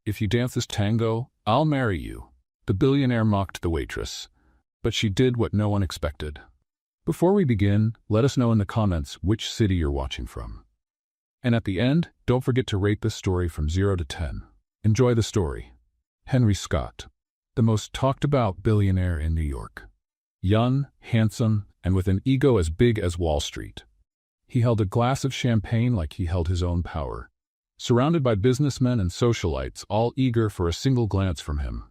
If you dance this tango, I'll marry you." The billionaire mocked the waitress, but she did what no one expected. Before we begin, let us know in the comments which city you're watching from. And at the end, don't forget to rate this story from 0 to 10. Enjoy the story. Henry Scott, the most talked about billionaire in New York. Young, handsome, and with an ego as big as Wall Street. He held a glass of champagne like he held his own power, surrounded by businessmen and socialites, all eager for a single glance from him.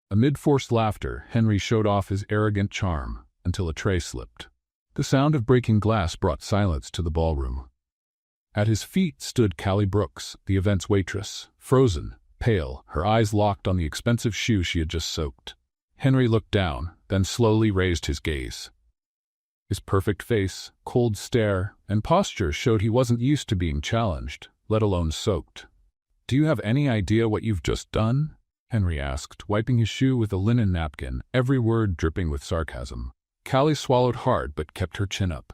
Amid forced laughter, Henry showed off his arrogant charm until a tray slipped. The sound of breaking glass brought silence to the ballroom. At his feet stood Callie Brooks, the event's waitress, frozen, pale, her eyes locked on the expensive shoe she had just soaked. Henry looked down, then slowly raised his gaze. His perfect face, cold stare, and posture showed he wasn't used to being challenged, let alone soaked. "Do you have any idea what you've just done?" Henry asked, wiping his shoe with a linen napkin, every word dripping with sarcasm. Callie swallowed hard but kept her chin up.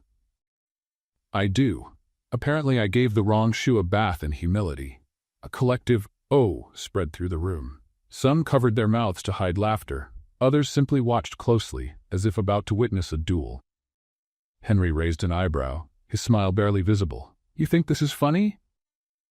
"I do. Apparently I gave the wrong shoe a bath in humility." A collective "oh" spread through the room. Some covered their mouths to hide laughter. Others simply watched closely, as if about to witness a duel. Henry raised an eyebrow, his smile barely visible. "You think this is funny?"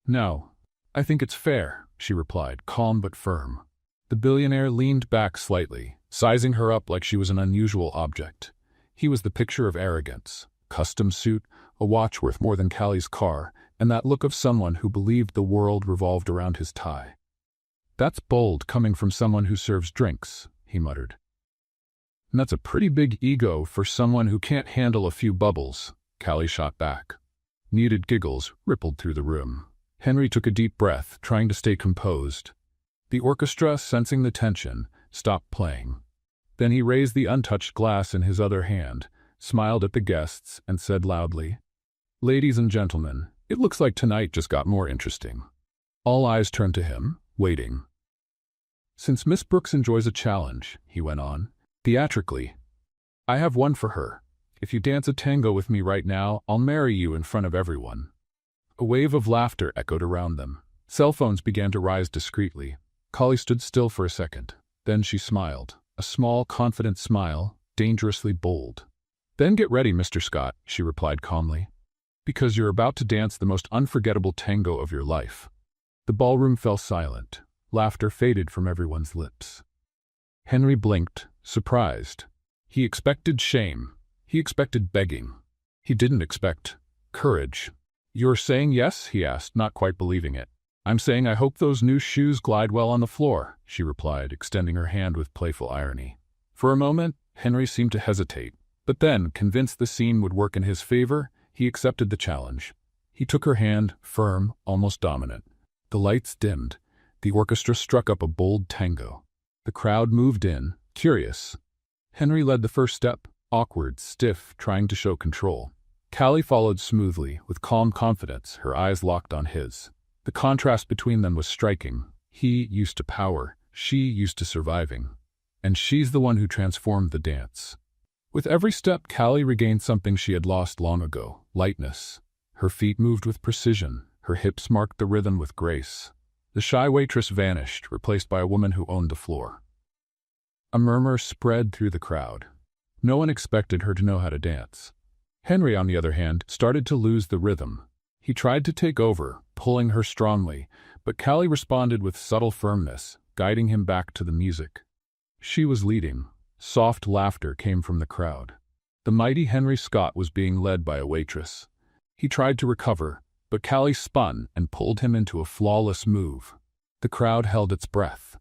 "No. I think it's fair," she replied, calm but firm. The billionaire leaned back slightly, sizing her up like she was an unusual object. He was the picture of arrogance. Custom suit, a watch worth more than Callie's car, and that look of someone who believed the world revolved around his tie. "That's bold coming from someone who serves drinks," he muttered. "And that's a pretty big ego for someone who can't handle a few bubbles," Callie shot back. Muted giggles rippled through the room. Henry took a deep breath, trying to stay composed. The orchestra, sensing the tension, stopped playing. Then he raised the untouched glass in his other hand, smiled at the guests, and said loudly, "Ladies and gentlemen, it looks like tonight just got more interesting." All eyes turned to him, waiting. "Since Miss Brooks enjoys a challenge," he went on, theatrically, "I have one for her. If you dance a tango with me right now, I'll marry you in front of everyone." A wave of laughter echoed around them. Cell phones began to rise discreetly. Callie stood still for a second. Then she smiled. A small, confident smile, dangerously bold. "Then get ready, Mr. Scott," she replied calmly, "because you're about to dance the most unforgettable tango of your life." The ballroom fell silent. Laughter faded from everyone's lips. Henry blinked, surprised. He expected shame. He expected begging. He didn't expect courage. "You're saying yes?" he asked, not quite believing it. "I'm saying I hope those new shoes glide well on the floor," she replied, extending her hand with playful irony. For a moment, Henry seemed to hesitate, but then, convinced the scene would work in his favor, he accepted the challenge. He took her hand, firm, almost dominant. The lights dimmed. The orchestra struck up a bold tango. The crowd moved in, curious. Henry led the first step, awkward, stiff, trying to show control. Callie followed smoothly, with calm confidence, her eyes locked on his. The contrast between them was striking. He used to power, she used to surviving. And she's the one who transformed the dance. With every step, Callie regained something she had lost long ago, lightness. Her feet moved with precision, her hips marked the rhythm with grace. The shy waitress vanished, replaced by a woman who owned the floor. A murmur spread through the crowd. No one expected her to know how to dance. Henry, on the other hand, started to lose the rhythm. He tried to take over, pulling her strongly, but Callie responded with subtle firmness, guiding him back to the music. She was leading. Soft laughter came from the crowd. The mighty Henry Scott was being led by a waitress. He tried to recover, but Callie spun and pulled him into a flawless move. The crowd held its breath.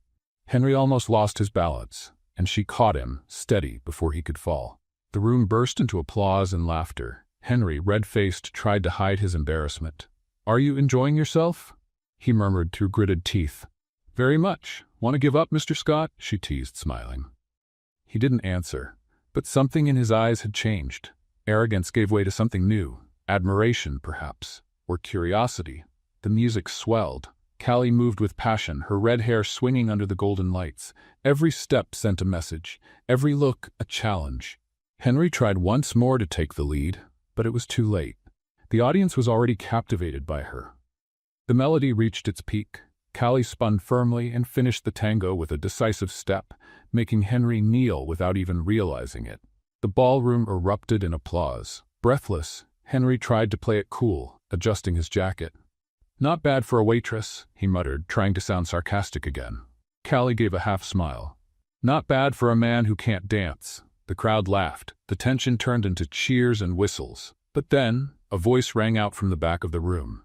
Henry almost lost his balance, and she caught him, steady, before he could fall. The room burst into applause and laughter. Henry, red-faced, tried to hide his embarrassment. "Are you enjoying yourself?" he murmured through gritted teeth. "Very much. Want to give up, Mr. Scott?" she teased, smiling. He didn't answer, but something in his eyes had changed. Arrogance gave way to something new, admiration, perhaps, or curiosity. The music swelled. Callie moved with passion, her red hair swinging under the golden lights. Every step sent a message, every look a challenge. Henry tried once more to take the lead, but it was too late. The audience was already captivated by her. The melody reached its peak. Callie spun firmly and finished the tango with a decisive step, making Henry kneel without even realizing it. The ballroom erupted in applause. Breathless, Henry tried to play it cool, adjusting his jacket. "Not bad for a waitress," he muttered, trying to sound sarcastic again. Callie gave a half smile. "Not bad for a man who can't dance." The crowd laughed. The tension turned into cheers and whistles. But then, a voice rang out from the back of the room.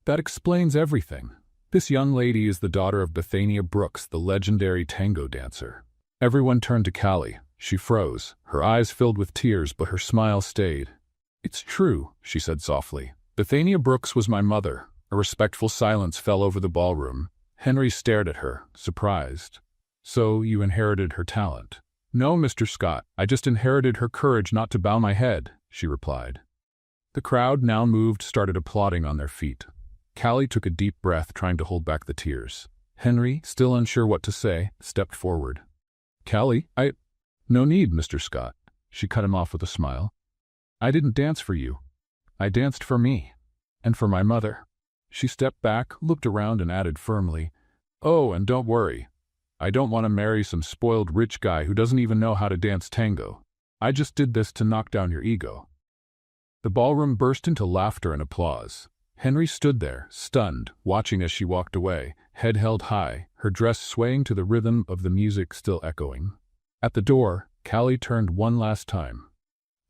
"That explains everything. This young lady is the daughter of Bethania Brooks, the legendary tango dancer." Everyone turned to Callie. She froze. Her eyes filled with tears, but her smile stayed. "It's true," she said softly. "Bethania Brooks was my mother." A respectful silence fell over the ballroom. Henry stared at her, surprised. "So you inherited her talent?" "No, Mr. Scott, I just inherited her courage not to bow my head," she replied. The crowd, now moved, started applauding on their feet. Callie took a deep breath, trying to hold back the tears. Henry, still unsure what to say, stepped forward. "Callie, No need, Mr. Scott," she cut him off with a smile. "I didn't dance for you. I danced for me. And for my mother." She stepped back, looked around, and added firmly, "Oh, and don't worry. I don't want to marry some spoiled rich guy who doesn't even know how to dance tango. I just did this to knock down your ego." The ballroom burst into laughter and applause. Henry stood there, stunned, watching as she walked away, head held high, her dress swaying to the rhythm of the music still echoing. At the door, Callie turned one last time.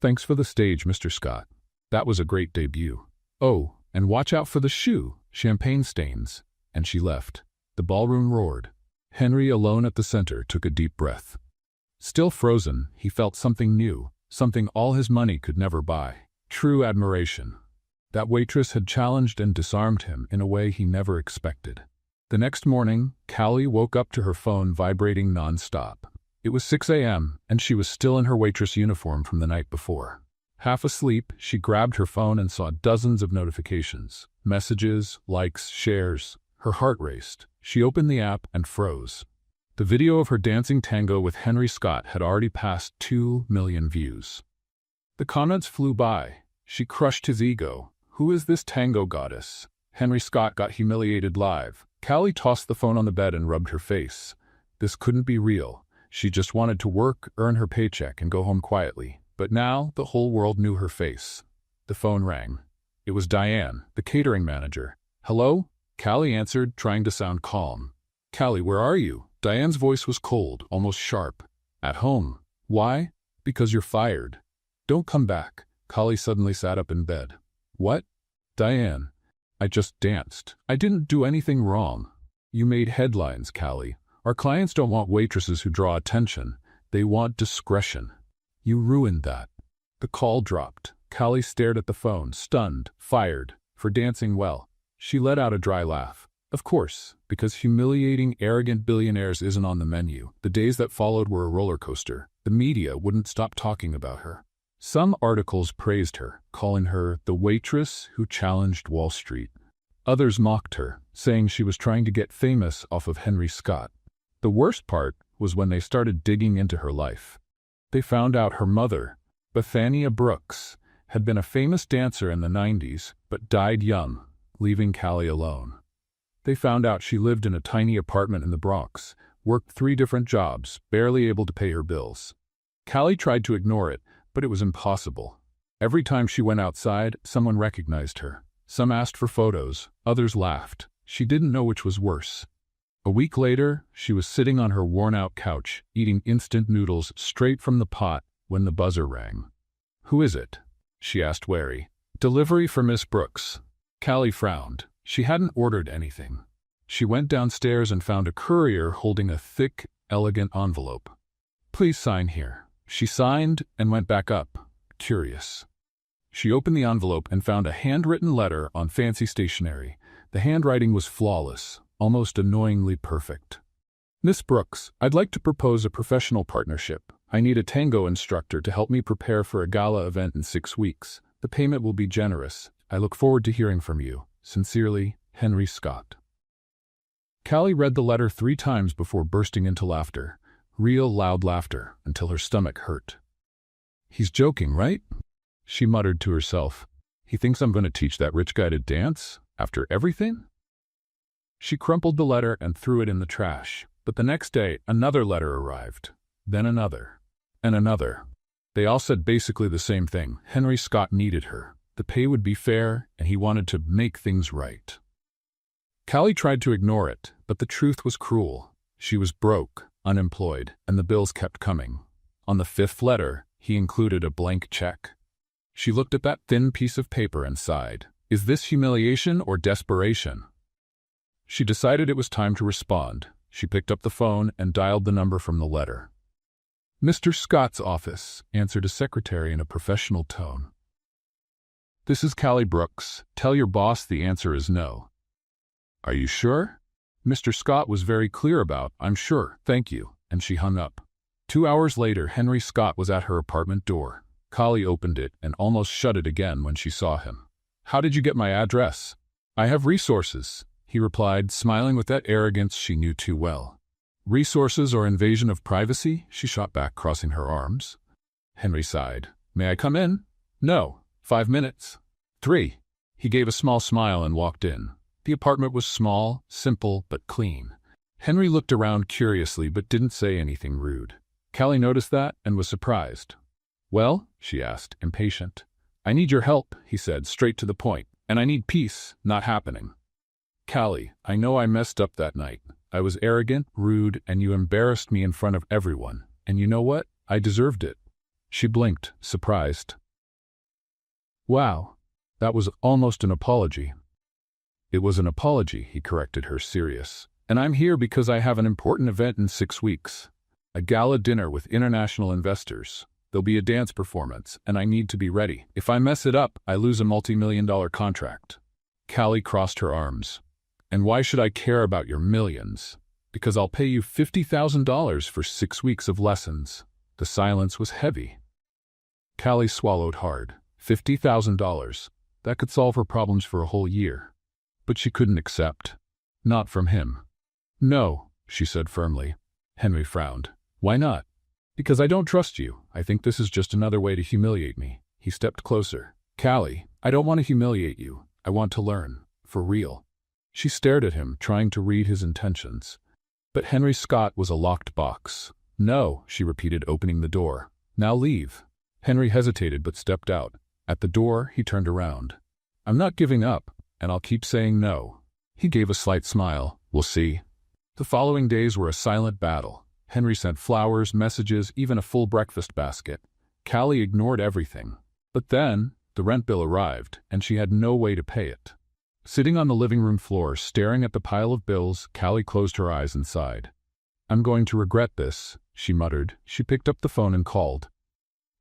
"Thanks for the stage, Mr. Scott. That was a great debut. Oh, and watch out for the shoe, champagne stains." And she left. The ballroom roared. Henry, alone at the center, took a deep breath. Still frozen, he felt something new, something all his money could never buy. True admiration. That waitress had challenged and disarmed him in a way he never expected. The next morning, Callie woke up to her phone vibrating non-stop. It was 6 a.m., and she was still in her waitress uniform from the night before. Half asleep, she grabbed her phone and saw dozens of notifications. Messages, likes, shares. Her heart raced. She opened the app and froze. The video of her dancing tango with Henry Scott had already passed 2 million views. The comments flew by. She crushed his ego. "Who is this tango goddess?" Henry Scott got humiliated live. Callie tossed the phone on the bed and rubbed her face. This couldn't be real. She just wanted to work, earn her paycheck, and go home quietly. But now, the whole world knew her face. The phone rang. It was Diane, the catering manager. "Hello?" Callie answered, trying to sound calm. "Callie, where are you?" Diane's voice was cold, almost sharp. "At home." "Why?" "Because you're fired." "Don't come back." Callie suddenly sat up in bed. "What?" "Diane, I just danced. I didn't do anything wrong." "You made headlines, Callie. Our clients don't want waitresses who draw attention. They want discretion. You ruined that." The call dropped. Callie stared at the phone, stunned, fired, for dancing well. She let out a dry laugh. Of course, because humiliating, arrogant billionaires isn't on the menu. The days that followed were a roller coaster. The media wouldn't stop talking about her. Some articles praised her, calling her the waitress who challenged Wall Street. Others mocked her, saying she was trying to get famous off of Henry Scott. The worst part was when they started digging into her life. They found out her mother, Bethania Brooks, had been a famous dancer in the 90s, but died young, leaving Callie alone. They found out she lived in a tiny apartment in the Bronx, worked 3 different jobs, barely able to pay her bills. Callie tried to ignore it, but it was impossible. Every time she went outside, someone recognized her. Some asked for photos, others laughed. She didn't know which was worse. A week later, she was sitting on her worn-out couch, eating instant noodles straight from the pot when the buzzer rang. "Who is it?" she asked, wary. "Delivery for Miss Brooks." Callie frowned. She hadn't ordered anything. She went downstairs and found a courier holding a thick, elegant envelope. "Please sign here." She signed and went back up, curious. She opened the envelope and found a handwritten letter on fancy stationery. The handwriting was flawless, almost annoyingly perfect. "Miss Brooks, I'd like to propose a professional partnership. I need a tango instructor to help me prepare for a gala event in 6 weeks. The payment will be generous. I look forward to hearing from you. Sincerely, Henry Scott." Callie read the letter 3 times before bursting into laughter. Real loud laughter, until her stomach hurt. "He's joking, right?" she muttered to herself. "He thinks I'm going to teach that rich guy to dance? After everything?" She crumpled the letter and threw it in the trash. But the next day, another letter arrived. Then another. And another. They all said basically the same thing. Henry Scott needed her. The pay would be fair, and he wanted to make things right. Callie tried to ignore it, but the truth was cruel. She was broke, unemployed, and the bills kept coming. On the fifth letter, he included a blank check. She looked at that thin piece of paper and sighed. Is this humiliation or desperation? She decided it was time to respond. She picked up the phone and dialed the number from the letter. "Mr. Scott's office," answered a secretary in a professional tone. "This is Callie Brooks. Tell your boss the answer is no." "Are you sure?" Mr. Scott was very clear about, "I'm sure, thank you," and she hung up. 2 hours later, Henry Scott was at her apartment door. Callie opened it and almost shut it again when she saw him. "How did you get my address?" "I have resources," he replied, smiling with that arrogance she knew too well. "Resources or invasion of privacy?" she shot back, crossing her arms. Henry sighed. "May I come in?" "No. 5 minutes." "3." He gave a small smile and walked in. The apartment was small, simple, but clean. Henry looked around curiously but didn't say anything rude. Callie noticed that and was surprised. "Well?" she asked, impatient. "I need your help," he said, straight to the point. "And I need peace, not happening." "Callie, I know I messed up that night. I was arrogant, rude, and you embarrassed me in front of everyone. And you know what? I deserved it." She blinked, surprised. "Wow, that was almost an apology." "It was an apology," he corrected her, serious. "And I'm here because I have an important event in 6 weeks. A gala dinner with international investors. There'll be a dance performance, and I need to be ready. If I mess it up, I lose a multi-million-dollar contract." Callie crossed her arms. "And why should I care about your millions? Because I'll pay you $50,000 for 6 weeks of lessons." The silence was heavy. Callie swallowed hard. $50,000. That could solve her problems for a whole year. But she couldn't accept. Not from him. "No," she said firmly. Henry frowned. "Why not?" "Because I don't trust you. I think this is just another way to humiliate me." He stepped closer. "Callie, I don't want to humiliate you. I want to learn. For real." She stared at him, trying to read his intentions. But Henry Scott was a locked box. "No," she repeated, opening the door. "Now leave." Henry hesitated but stepped out. At the door, he turned around. "I'm not giving up, and I'll keep saying no." He gave a slight smile. "We'll see." The following days were a silent battle. Henry sent flowers, messages, even a full breakfast basket. Callie ignored everything. But then, the rent bill arrived, and she had no way to pay it. Sitting on the living room floor, staring at the pile of bills, Callie closed her eyes and sighed. "I'm going to regret this," she muttered. She picked up the phone and called.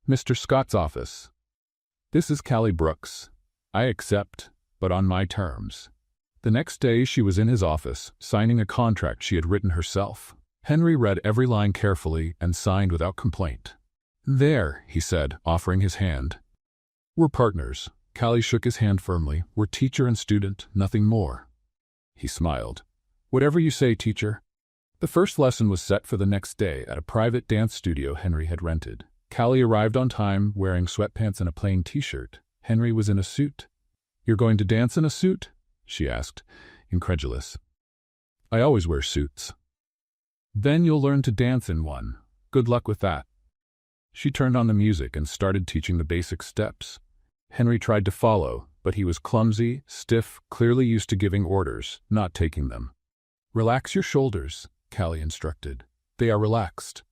"Mr. Scott's office. This is Callie Brooks. I accept, but on my terms." The next day she was in his office, signing a contract she had written herself. Henry read every line carefully and signed without complaint. "There," he said, offering his hand. "We're partners." Callie shook his hand firmly. "We're teacher and student, nothing more." He smiled. "Whatever you say, teacher." The first lesson was set for the next day at a private dance studio Henry had rented. Callie arrived on time, wearing sweatpants and a plain t-shirt. Henry was in a suit. "You're going to dance in a suit?" she asked, incredulous. "I always wear suits." "Then you'll learn to dance in one. Good luck with that." She turned on the music and started teaching the basic steps. Henry tried to follow, but he was clumsy, stiff, clearly used to giving orders, not taking them. "Relax your shoulders," Callie instructed. "They are relaxed.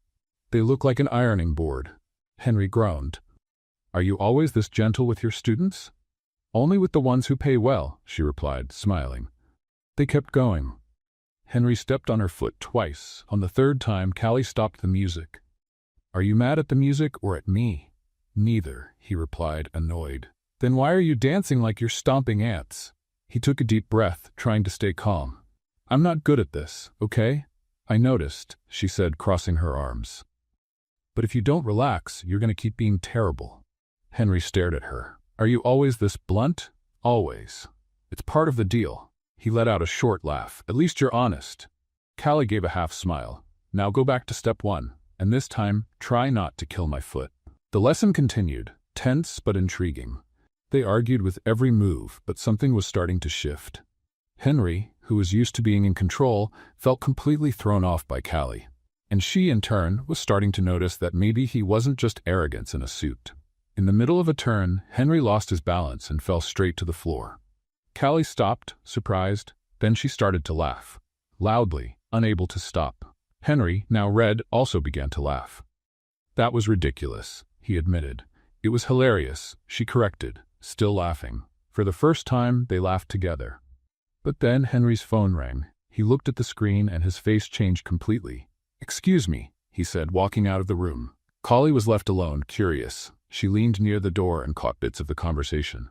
They look like an ironing board." Henry groaned. "Are you always this gentle with your students?" "Only with the ones who pay well," she replied, smiling. They kept going. Henry stepped on her foot twice. On the third time, Callie stopped the music. "Are you mad at the music or at me?" "Neither," he replied, annoyed. "Then why are you dancing like you're stomping ants?" He took a deep breath, trying to stay calm. "I'm not good at this, okay?" "I noticed," she said, crossing her arms. "But if you don't relax, you're going to keep being terrible." Henry stared at her. "Are you always this blunt?" "Always. It's part of the deal." He let out a short laugh. "At least you're honest." Callie gave a half smile. "Now go back to step 1, and this time, try not to kill my foot." The lesson continued, tense but intriguing. They argued with every move, but something was starting to shift. Henry, who was used to being in control, felt completely thrown off by Callie. And she, in turn, was starting to notice that maybe he wasn't just arrogance in a suit. In the middle of a turn, Henry lost his balance and fell straight to the floor. Callie stopped, surprised, then she started to laugh. Loudly, unable to stop. Henry, now red, also began to laugh. That was ridiculous, he admitted. It was hilarious, she corrected, still laughing. For the first time, they laughed together. But then Henry's phone rang. He looked at the screen and his face changed completely. "Excuse me," he said, walking out of the room. Callie was left alone, curious. She leaned near the door and caught bits of the conversation.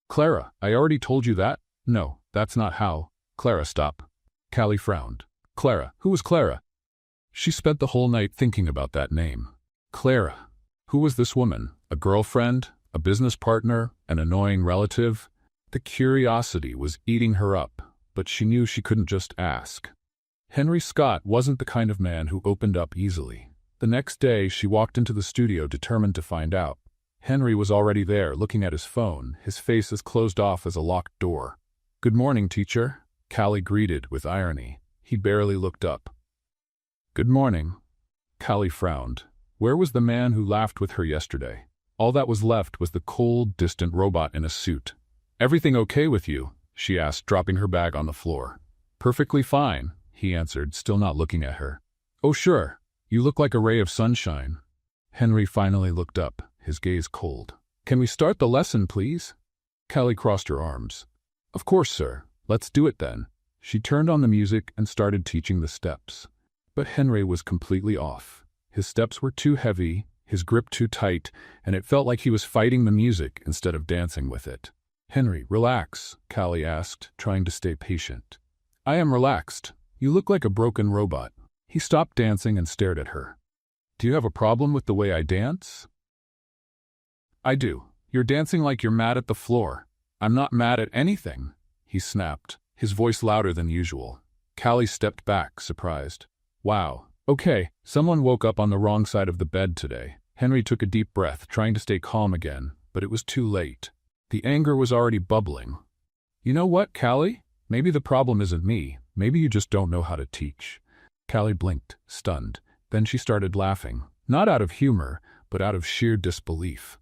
"Clara, I already told you that?" "No, that's not how." "Clara, stop." Callie frowned. Clara? Who was Clara? She spent the whole night thinking about that name. Clara. Who was this woman? A girlfriend? A business partner? An annoying relative? The curiosity was eating her up, but she knew she couldn't just ask. Henry Scott wasn't the kind of man who opened up easily. The next day, she walked into the studio determined to find out. Henry was already there, looking at his phone, his face as closed off as a locked door. "Good morning, teacher," Callie greeted with irony. He barely looked up. "Good morning." Callie frowned. Where was the man who laughed with her yesterday? All that was left was the cold, distant robot in a suit. "Everything okay with you?" she asked, dropping her bag on the floor. "Perfectly fine," he answered, still not looking at her. "Oh sure, you look like a ray of sunshine." Henry finally looked up, his gaze cold. "Can we start the lesson, please?" Callie crossed her arms. "Of course, sir. Let's do it then." She turned on the music and started teaching the steps. But Henry was completely off. His steps were too heavy, his grip too tight, and it felt like he was fighting the music instead of dancing with it. "Henry, relax," Callie asked, trying to stay patient. "I am relaxed. You look like a broken robot." He stopped dancing and stared at her. "Do you have a problem with the way I dance?" "I do. You're dancing like you're mad at the floor." "I'm not mad at anything," he snapped, his voice louder than usual. Callie stepped back, surprised. "Wow. Okay, someone woke up on the wrong side of the bed today." Henry took a deep breath, trying to stay calm again, but it was too late. The anger was already bubbling. "You know what, Callie? Maybe the problem isn't me. Maybe you just don't know how to teach." Callie blinked, stunned. Then she started laughing, not out of humor, but out of sheer disbelief.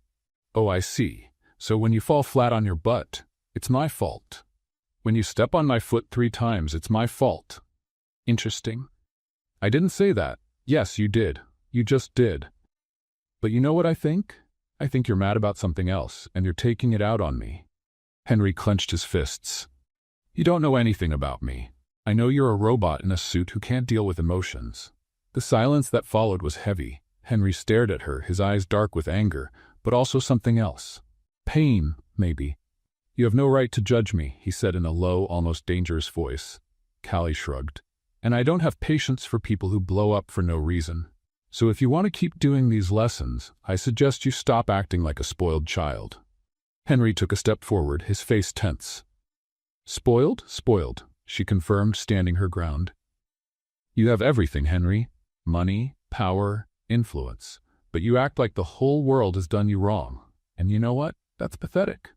"Oh, I see. So when you fall flat on your butt, it's my fault. When you step on my foot 3 times, it's my fault. Interesting." "I didn't say that." "Yes, you did. You just did. But you know what I think? I think you're mad about something else, and you're taking it out on me." Henry clenched his fists. "You don't know anything about me. I know you're a robot in a suit who can't deal with emotions." The silence that followed was heavy. Henry stared at her, his eyes dark with anger, but also something else. Pain, maybe. "You have no right to judge me," he said in a low, almost dangerous voice. Callie shrugged. "And I don't have patience for people who blow up for no reason. So if you want to keep doing these lessons, I suggest you stop acting like a spoiled child." Henry took a step forward, his face tense. "Spoiled? Spoiled," she confirmed, standing her ground. "You have everything, Henry. Money, power, influence. But you act like the whole world has done you wrong. And you know what? That's pathetic."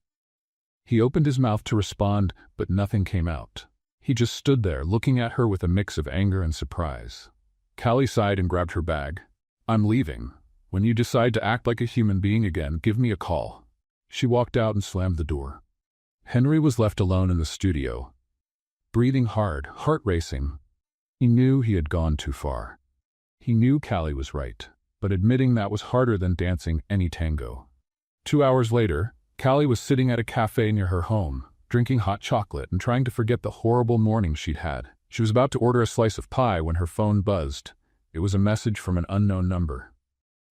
He opened his mouth to respond, but nothing came out. He just stood there, looking at her with a mix of anger and surprise. Callie sighed and grabbed her bag. "I'm leaving. When you decide to act like a human being again, give me a call." She walked out and slammed the door. Henry was left alone in the studio, breathing hard, heart racing. He knew he had gone too far. He knew Callie was right, but admitting that was harder than dancing any tango. 2 hours later, Callie was sitting at a cafe near her home, drinking hot chocolate and trying to forget the horrible morning she'd had. She was about to order a slice of pie when her phone buzzed. It was a message from an unknown number.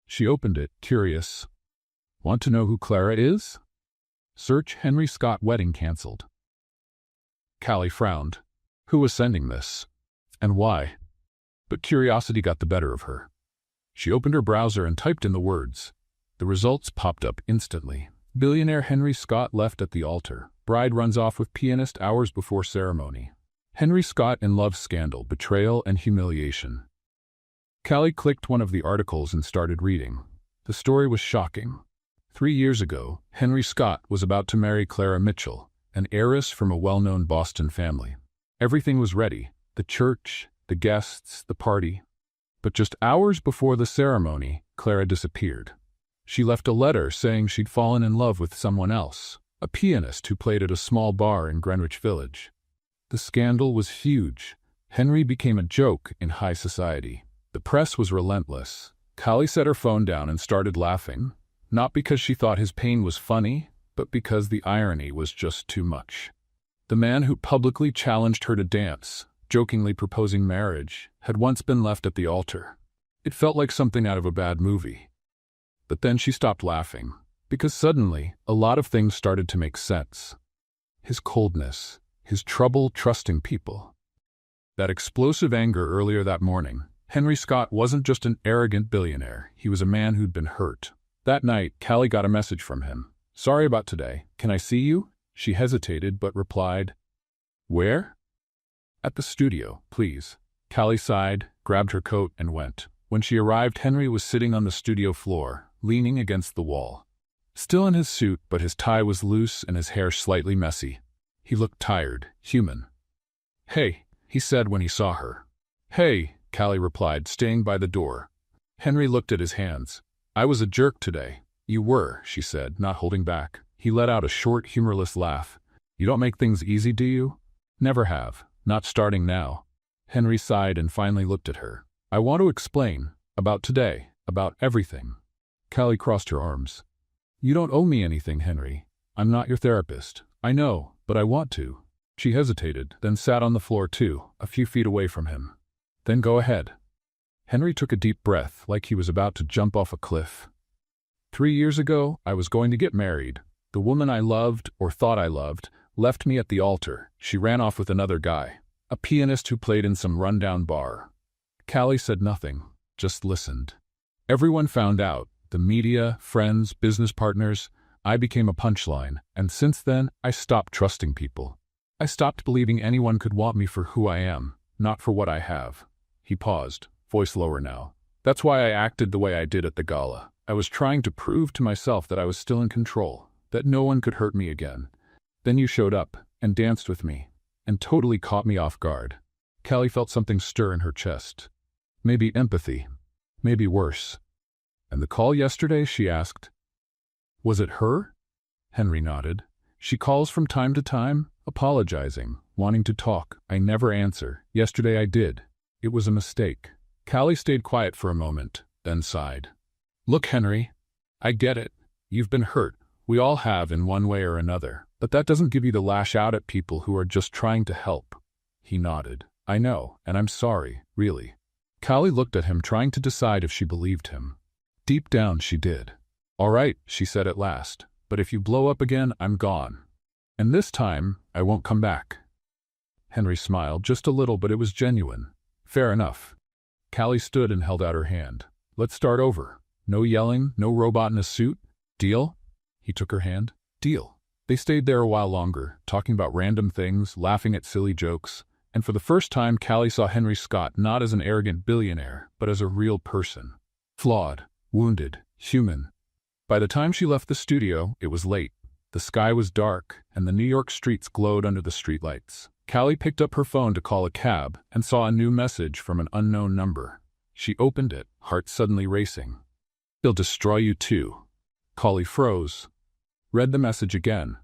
She opened it, curious. "Want to know who Clara is? Search Henry Scott wedding canceled." Callie frowned. Who was sending this? And why? But curiosity got the better of her. She opened her browser and typed in the words. The results popped up instantly. Billionaire Henry Scott left at the altar. Bride runs off with pianist hours before ceremony. Henry Scott in love scandal, betrayal and humiliation. Callie clicked one of the articles and started reading. The story was shocking. 3 years ago, Henry Scott was about to marry Clara Mitchell, an heiress from a well-known Boston family. Everything was ready, the church, the guests, the party. But just hours before the ceremony, Clara disappeared. She left a letter saying she'd fallen in love with someone else, a pianist who played at a small bar in Greenwich Village. The scandal was huge. Henry became a joke in high society. The press was relentless. Callie set her phone down and started laughing, not because she thought his pain was funny, but because the irony was just too much. The man who publicly challenged her to dance, jokingly proposing marriage, had once been left at the altar. It felt like something out of a bad movie. But then she stopped laughing, because suddenly a lot of things started to make sense. His coldness, his trouble trusting people. That explosive anger earlier that morning. Henry Scott wasn't just an arrogant billionaire, he was a man who'd been hurt. That night, Callie got a message from him. "Sorry about today. Can I see you?" She hesitated but replied, "Where?" "At the studio, please." Callie sighed, grabbed her coat, and went. When she arrived, Henry was sitting on the studio floor, leaning against the wall. Still in his suit, but his tie was loose and his hair slightly messy. He looked tired, human. "Hey," he said when he saw her. "Hey," Callie replied, staying by the door. Henry looked at his hands. "I was a jerk today." "You were," she said, not holding back. He let out a short, humorless laugh. "You don't make things easy, do you?" "Never have. Not starting now." Henry sighed and finally looked at her. "I want to explain. About today. About everything." Callie crossed her arms. "You don't owe me anything, Henry. I'm not your therapist. I know, but I want to." She hesitated, then sat on the floor too, a few feet away from him. "Then go ahead." Henry took a deep breath, like he was about to jump off a cliff. 3 years ago, I was going to get married. The woman I loved, or thought I loved, left me at the altar. She ran off with another guy, a pianist who played in some rundown bar. Callie said nothing, just listened. Everyone found out, the media, friends, business partners. I became a punchline, and since then, I stopped trusting people. I stopped believing anyone could want me for who I am, not for what I have. He paused, voice lower now. "That's why I acted the way I did at the gala. I was trying to prove to myself that I was still in control, that no one could hurt me again. Then you showed up, and danced with me, and totally caught me off guard." Callie felt something stir in her chest. Maybe empathy. Maybe worse. "And the call yesterday?" she asked. "Was it her?" Henry nodded. "She calls from time to time, apologizing, wanting to talk. I never answer. Yesterday I did. It was a mistake." Callie stayed quiet for a moment, then sighed. "Look, Henry, I get it. You've been hurt. We all have in one way or another. But that doesn't give you to lash out at people who are just trying to help." He nodded. "I know, and I'm sorry, really." Callie looked at him, trying to decide if she believed him. Deep down, she did. "All right," she said at last, "but if you blow up again, I'm gone. And this time, I won't come back." Henry smiled, just a little, but it was genuine. "Fair enough." Callie stood and held out her hand. "Let's start over. No yelling, no robot in a suit. Deal?" He took her hand. "Deal." They stayed there a while longer, talking about random things, laughing at silly jokes, and for the first time Callie saw Henry Scott not as an arrogant billionaire, but as a real person. Flawed, wounded, human. By the time she left the studio, it was late. The sky was dark, and the New York streets glowed under the streetlights. Callie picked up her phone to call a cab and saw a new message from an unknown number. She opened it, heart suddenly racing. "They'll destroy you too." Callie froze, read the message again,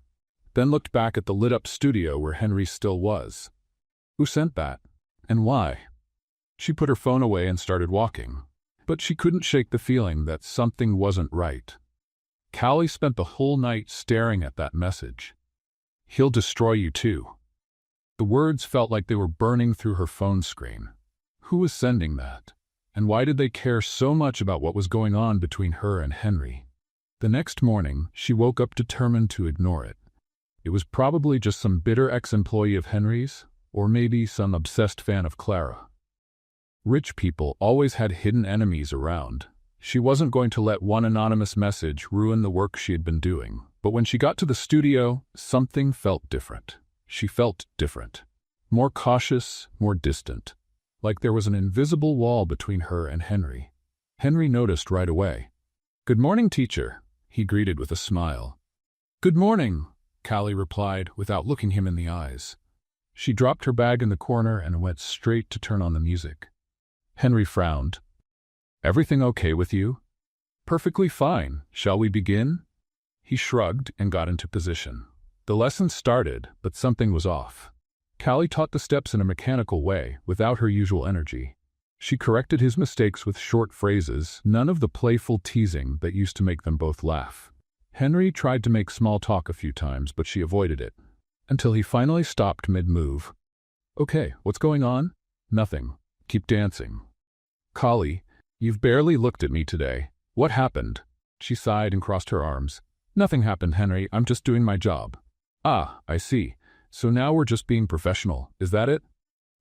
then looked back at the lit-up studio where Henry still was. Who sent that? And why? She put her phone away and started walking, but she couldn't shake the feeling that something wasn't right. Callie spent the whole night staring at that message. "He'll destroy you too." The words felt like they were burning through her phone screen. Who was sending that? And why did they care so much about what was going on between her and Henry? The next morning, she woke up determined to ignore it. It was probably just some bitter ex-employee of Henry's, or maybe some obsessed fan of Clara. Rich people always had hidden enemies around. She wasn't going to let one anonymous message ruin the work she had been doing. But when she got to the studio, something felt different. She felt different. More cautious, more distant. Like there was an invisible wall between her and Henry. Henry noticed right away. "Good morning, teacher," he greeted with a smile. "Good morning," Callie replied without looking him in the eyes. She dropped her bag in the corner and went straight to turn on the music. Henry frowned. "Everything okay with you?" "Perfectly fine. Shall we begin?" He shrugged and got into position. The lesson started, but something was off. Callie taught the steps in a mechanical way, without her usual energy. She corrected his mistakes with short phrases, none of the playful teasing that used to make them both laugh. Henry tried to make small talk a few times, but she avoided it, until he finally stopped mid-move. "Okay, what's going on?" "Nothing. Keep dancing." "Callie, you've barely looked at me today. What happened?" She sighed and crossed her arms. "Nothing happened, Henry. I'm just doing my job." "Ah, I see. So now we're just being professional, is that it?"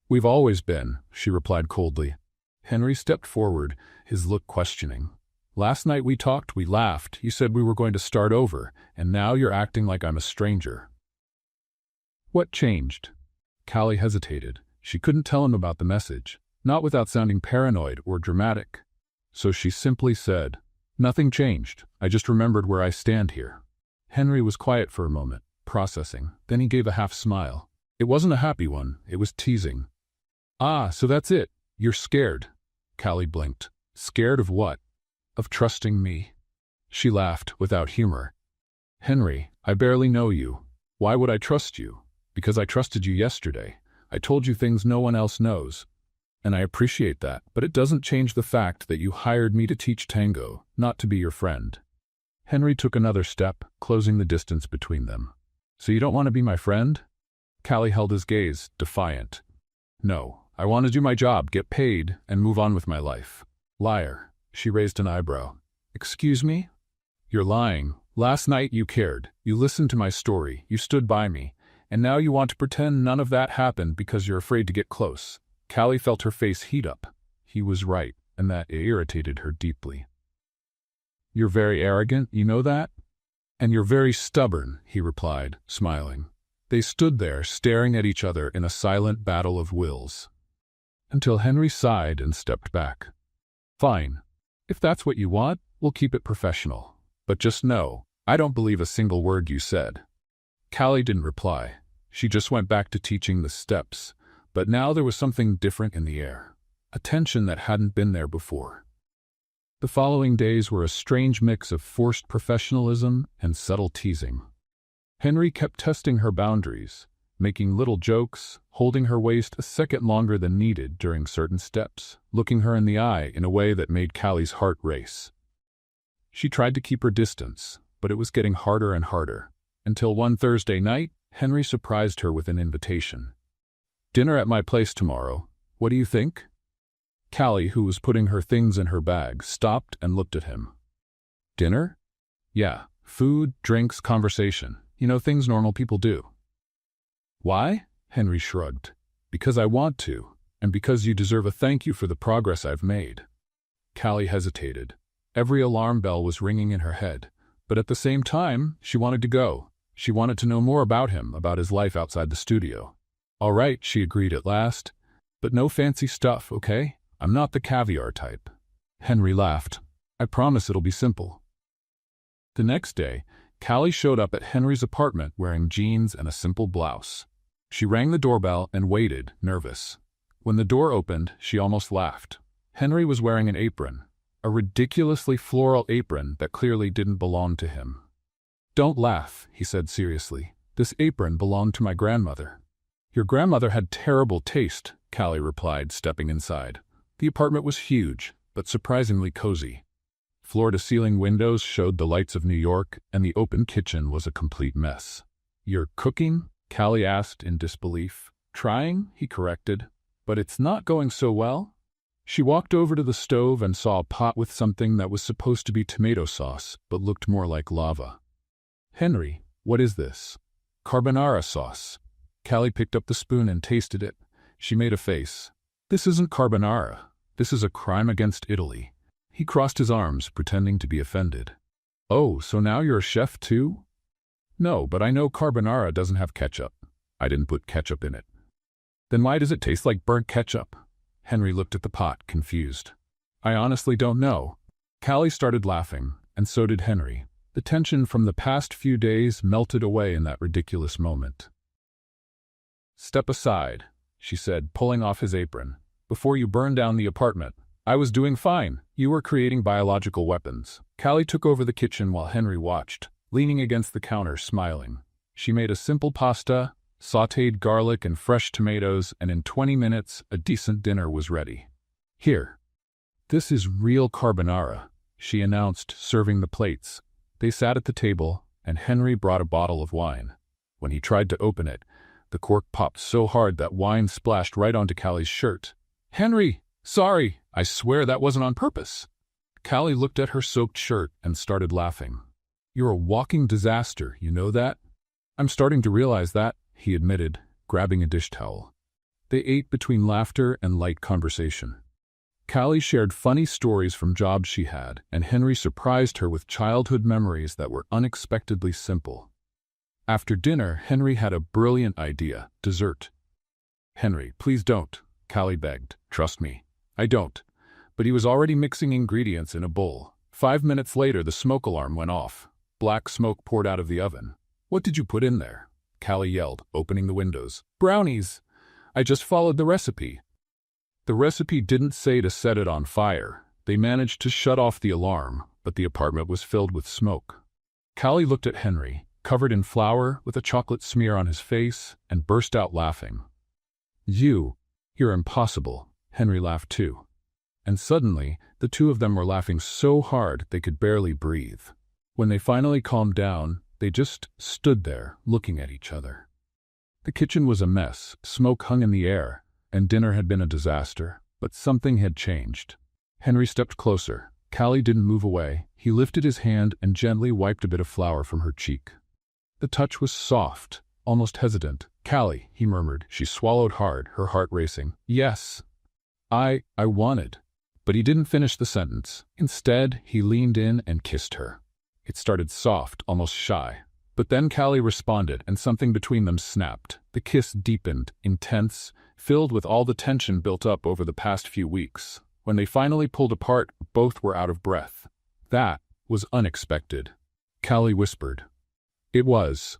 "We've always been," she replied coldly. Henry stepped forward, his look questioning. "Last night we talked, we laughed, you said we were going to start over, and now you're acting like I'm a stranger." "What changed?" Callie hesitated. She couldn't tell him about the message, not without sounding paranoid or dramatic. So she simply said, "Nothing changed. I just remembered where I stand here." Henry was quiet for a moment, processing. Then he gave a half smile. It wasn't a happy one, it was teasing. "Ah, so that's it. You're scared." Callie blinked. "Scared of what?" "Of trusting me." She laughed, without humor. "Henry, I barely know you. Why would I trust you? Because I trusted you yesterday. I told you things no one else knows. And I appreciate that, but it doesn't change the fact that you hired me to teach tango, not to be your friend." Henry took another step, closing the distance between them. "So you don't want to be my friend?" Callie held his gaze, defiant. "No, I want to do my job, get paid, and move on with my life." "Liar." She raised an eyebrow. "Excuse me?" "You're lying. Last night you cared. You listened to my story. You stood by me. And now you want to pretend none of that happened because you're afraid to get close." Callie felt her face heat up. He was right, and that irritated her deeply. "You're very arrogant, you know that?" "And you're very stubborn," he replied, smiling. They stood there, staring at each other in a silent battle of wills. Until Henry sighed and stepped back. "Fine. If that's what you want, we'll keep it professional. But just know, I don't believe a single word you said." Callie didn't reply. She just went back to teaching the steps. But now there was something different in the air, a tension that hadn't been there before. The following days were a strange mix of forced professionalism and subtle teasing. Henry kept testing her boundaries, making little jokes, holding her waist a second longer than needed during certain steps, looking her in the eye in a way that made Callie's heart race. She tried to keep her distance, but it was getting harder and harder, until one Thursday night, Henry surprised her with an invitation. "Dinner at my place tomorrow. What do you think?" Callie, who was putting her things in her bag, stopped and looked at him. "Dinner?" "Yeah, food, drinks, conversation. You know, things normal people do." "Why?" Henry shrugged. "Because I want to, and because you deserve a thank you for the progress I've made." Callie hesitated. Every alarm bell was ringing in her head, but at the same time, she wanted to go. She wanted to know more about him, about his life outside the studio. "All right," she agreed at last. "But no fancy stuff, okay? I'm not the caviar type." Henry laughed. "I promise it'll be simple." The next day, Callie showed up at Henry's apartment wearing jeans and a simple blouse. She rang the doorbell and waited, nervous. When the door opened, she almost laughed. Henry was wearing an apron, a ridiculously floral apron that clearly didn't belong to him. "Don't laugh," he said seriously. "This apron belonged to my grandmother." "Your grandmother had terrible taste," Callie replied, stepping inside. The apartment was huge, but surprisingly cozy. Floor-to-ceiling windows showed the lights of New York, and the open kitchen was a complete mess. "You're cooking?" Callie asked in disbelief. "Trying," he corrected. "But it's not going so well?" She walked over to the stove and saw a pot with something that was supposed to be tomato sauce, but looked more like lava. "Henry, what is this?" "Carbonara sauce." Callie picked up the spoon and tasted it. She made a face. "This isn't carbonara. This is a crime against Italy." He crossed his arms, pretending to be offended. "Oh, so now you're a chef too?" "No, but I know carbonara doesn't have ketchup. I didn't put ketchup in it." "Then why does it taste like burnt ketchup?" Henry looked at the pot, confused. "I honestly don't know." Callie started laughing, and so did Henry. The tension from the past few days melted away in that ridiculous moment. "Step aside," she said, pulling off his apron. "Before you burn down the apartment." "I was doing fine. You were creating biological weapons." Callie took over the kitchen while Henry watched, leaning against the counter, smiling. She made a simple pasta, sautéed garlic and fresh tomatoes, and in 20 minutes, a decent dinner was ready. "Here. This is real carbonara," she announced, serving the plates. They sat at the table, and Henry brought a bottle of wine. When he tried to open it, the cork popped so hard that wine splashed right onto Callie's shirt. "Henry, sorry, I swear that wasn't on purpose." Callie looked at her soaked shirt and started laughing. "You're a walking disaster, you know that?" "I'm starting to realize that," he admitted, grabbing a dish towel. They ate between laughter and light conversation. Callie shared funny stories from jobs she had, and Henry surprised her with childhood memories that were unexpectedly simple. After dinner, Henry had a brilliant idea: dessert. "Henry, please don't," Callie begged. "Trust me, I don't." But he was already mixing ingredients in a bowl. 5 minutes later, the smoke alarm went off. Black smoke poured out of the oven. "What did you put in there?" Callie yelled, opening the windows. "Brownies. I just followed the recipe." The recipe didn't say to set it on fire. They managed to shut off the alarm, but the apartment was filled with smoke. Callie looked at Henry, covered in flour, with a chocolate smear on his face, and burst out laughing. You're impossible." Henry laughed too. And suddenly, the two of them were laughing so hard they could barely breathe. When they finally calmed down, they just stood there, looking at each other. The kitchen was a mess, smoke hung in the air, and dinner had been a disaster, but something had changed. Henry stepped closer. Callie didn't move away. He lifted his hand and gently wiped a bit of flour from her cheek. The touch was soft, almost hesitant. "Callie," he murmured. She swallowed hard, her heart racing. "Yes. I wanted." But he didn't finish the sentence. Instead, he leaned in and kissed her. It started soft, almost shy. But then Callie responded, and something between them snapped. The kiss deepened, intense, filled with all the tension built up over the past few weeks. When they finally pulled apart, both were out of breath. "That was unexpected," Callie whispered. "It was,"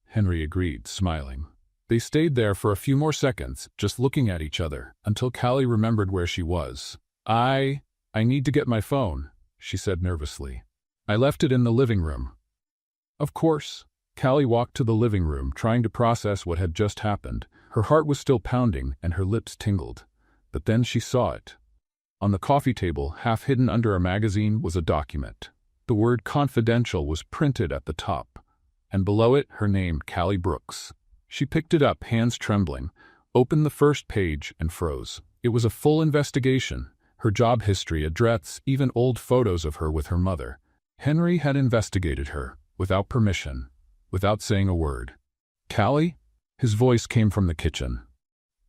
Henry agreed, smiling. They stayed there for a few more seconds, just looking at each other, until Callie remembered where she was. I need to get my phone," she said nervously. "I left it in the living room." "Of course." Callie walked to the living room, trying to process what had just happened. Her heart was still pounding, and her lips tingled. But then she saw it. On the coffee table, half hidden under a magazine, was a document. The word "confidential" was printed at the top, and below it, her name, Callie Brooks. She picked it up, hands trembling, opened the first page, and froze. It was a full investigation. Her job history, address, even old photos of her with her mother. Henry had investigated her, without permission, without saying a word. "Callie?" His voice came from the kitchen.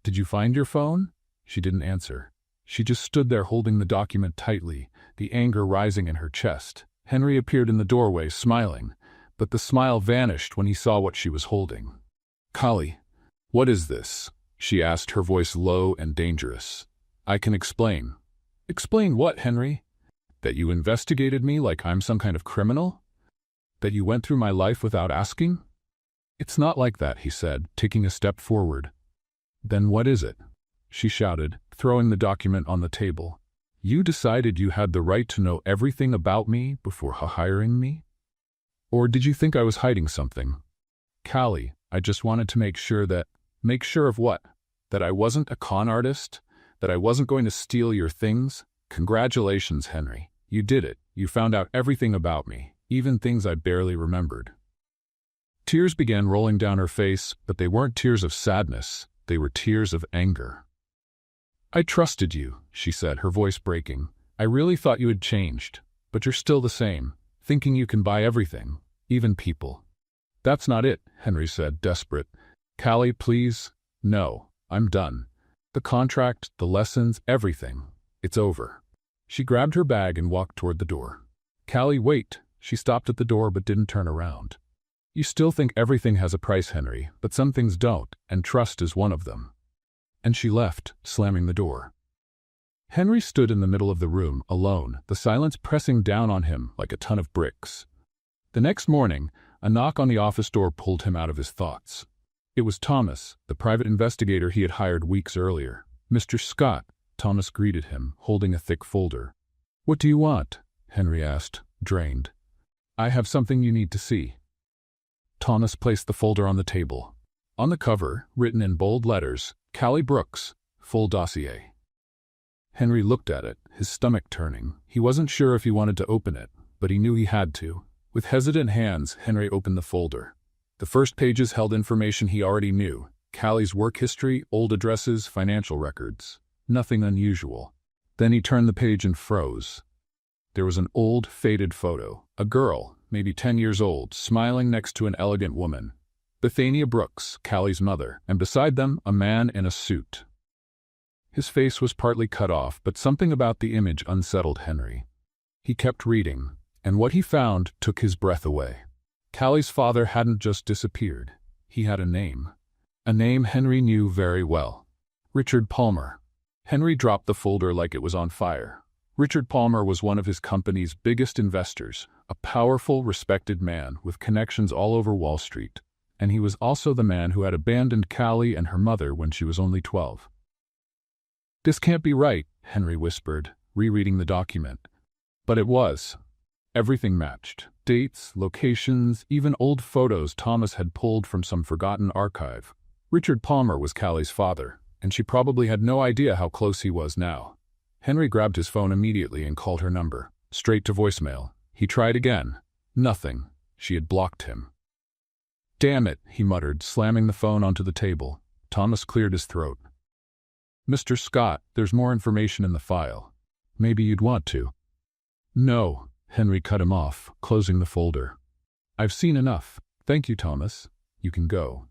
"Did you find your phone?" She didn't answer. She just stood there holding the document tightly, the anger rising in her chest. Henry appeared in the doorway, smiling, but the smile vanished when he saw what she was holding. "Callie, what is this?" she asked, her voice low and dangerous. "I can explain." "Explain what, Henry?" "That you investigated me like I'm some kind of criminal? That you went through my life without asking?" "It's not like that," he said, taking a step forward. "Then what is it?" she shouted, throwing the document on the table. "You decided you had the right to know everything about me before hiring me? Or did you think I was hiding something?" "Callie, I just wanted to make sure that—" "Make sure of what? That I wasn't a con artist? That I wasn't going to steal your things? Congratulations, Henry. You did it. You found out everything about me, even things I barely remembered." Tears began rolling down her face, but they weren't tears of sadness. They were tears of anger. "I trusted you," she said, her voice breaking. "I really thought you had changed, but you're still the same, thinking you can buy everything, even people." "That's not it," Henry said, desperate. "Callie, please. No, I'm done. The contract, the lessons, everything. It's over." She grabbed her bag and walked toward the door. "Callie, wait." She stopped at the door but didn't turn around. "You still think everything has a price, Henry, but some things don't, and trust is one of them." And she left, slamming the door. Henry stood in the middle of the room, alone, the silence pressing down on him like a ton of bricks. The next morning, a knock on the office door pulled him out of his thoughts. It was Thomas, the private investigator he had hired weeks earlier. "Mr. Scott," Thomas greeted him, holding a thick folder. "What do you want?" Henry asked, drained. "I have something you need to see." Thomas placed the folder on the table. On the cover, written in bold letters, "Callie Brooks, full dossier." Henry looked at it, his stomach turning. He wasn't sure if he wanted to open it, but he knew he had to. With hesitant hands, Henry opened the folder. The first pages held information he already knew: Callie's work history, old addresses, financial records. Nothing unusual. Then he turned the page and froze. There was an old, faded photo. A girl, maybe 10 years old, smiling next to an elegant woman. Bethania Brooks, Callie's mother, and beside them, a man in a suit. His face was partly cut off, but something about the image unsettled Henry. He kept reading, and what he found took his breath away. Callie's father hadn't just disappeared. He had a name. A name Henry knew very well. Richard Palmer. Henry dropped the folder like it was on fire. Richard Palmer was one of his company's biggest investors, a powerful, respected man with connections all over Wall Street. And he was also the man who had abandoned Callie and her mother when she was only 12. "This can't be right," Henry whispered, rereading the document. But it was. Everything matched. Dates, locations, even old photos Thomas had pulled from some forgotten archive. Richard Palmer was Callie's father, and she probably had no idea how close he was now. Henry grabbed his phone immediately and called her number. Straight to voicemail. He tried again. Nothing. She had blocked him. "Damn it," he muttered, slamming the phone onto the table. Thomas cleared his throat. "Mr. Scott, there's more information in the file. Maybe you'd want to." "No," Henry cut him off, closing the folder. "I've seen enough. Thank you, Thomas. You can go."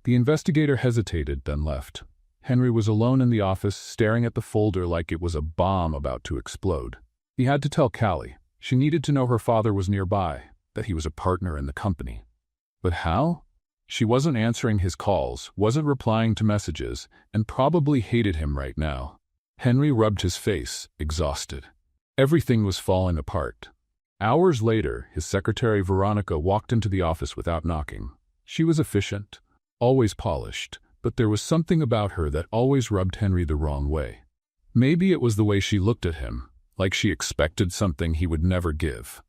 The investigator hesitated, then left. Henry was alone in the office, staring at the folder like it was a bomb about to explode. He had to tell Callie. She needed to know her father was nearby, that he was a partner in the company. But how? She wasn't answering his calls, wasn't replying to messages, and probably hated him right now. Henry rubbed his face, exhausted. Everything was falling apart. Hours later, his secretary Veronica walked into the office without knocking. She was efficient, always polished, but there was something about her that always rubbed Henry the wrong way. Maybe it was the way she looked at him, like she expected something he would never give.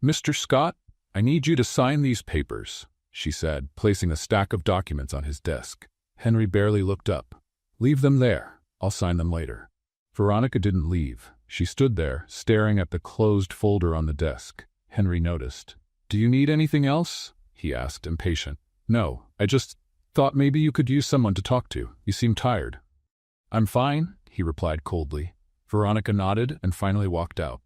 "Mr. Scott, I need you to sign these papers," she said, placing a stack of documents on his desk. Henry barely looked up. "Leave them there. I'll sign them later." Veronica didn't leave. She stood there, staring at the closed folder on the desk. Henry noticed. "Do you need anything else?" he asked, impatient. "No, I just thought maybe you could use someone to talk to. You seem tired." "I'm fine," he replied coldly. Veronica nodded and finally walked out.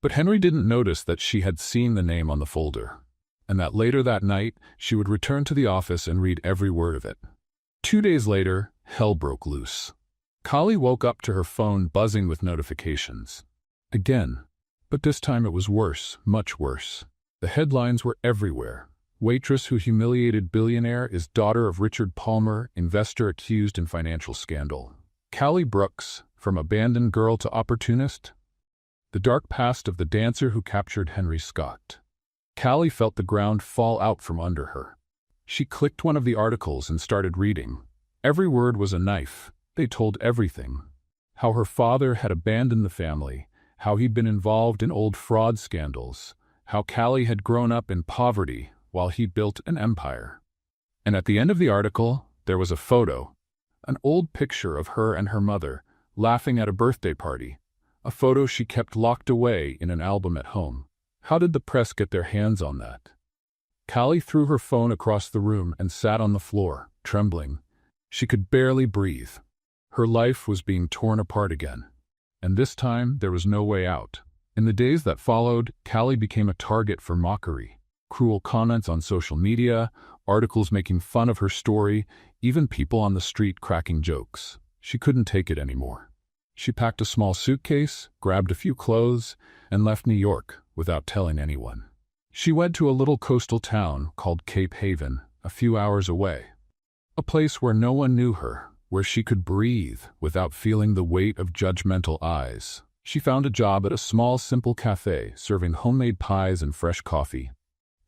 But Henry didn't notice that she had seen the name on the folder, and that later that night she would return to the office and read every word of it. 2 days later, hell broke loose. Callie woke up to her phone buzzing with notifications. Again. But this time it was worse, much worse. The headlines were everywhere. Waitress who humiliated billionaire is daughter of Richard Palmer, investor accused in financial scandal. Callie Brooks, from abandoned girl to opportunist. The dark past of the dancer who captured Henry Scott. Callie felt the ground fall out from under her. She clicked one of the articles and started reading. Every word was a knife. They told everything. How her father had abandoned the family, how he'd been involved in old fraud scandals, how Callie had grown up in poverty while he built an empire. And at the end of the article, there was a photo, an old picture of her and her mother, laughing at a birthday party, a photo she kept locked away in an album at home. How did the press get their hands on that? Callie threw her phone across the room and sat on the floor, trembling. She could barely breathe. Her life was being torn apart again. And this time, there was no way out. In the days that followed, Callie became a target for mockery. Cruel comments on social media, articles making fun of her story, even people on the street cracking jokes. She couldn't take it anymore. She packed a small suitcase, grabbed a few clothes, and left New York without telling anyone. She went to a little coastal town called Cape Haven, a few hours away. A place where no one knew her, where she could breathe without feeling the weight of judgmental eyes. She found a job at a small, simple cafe, serving homemade pies and fresh coffee.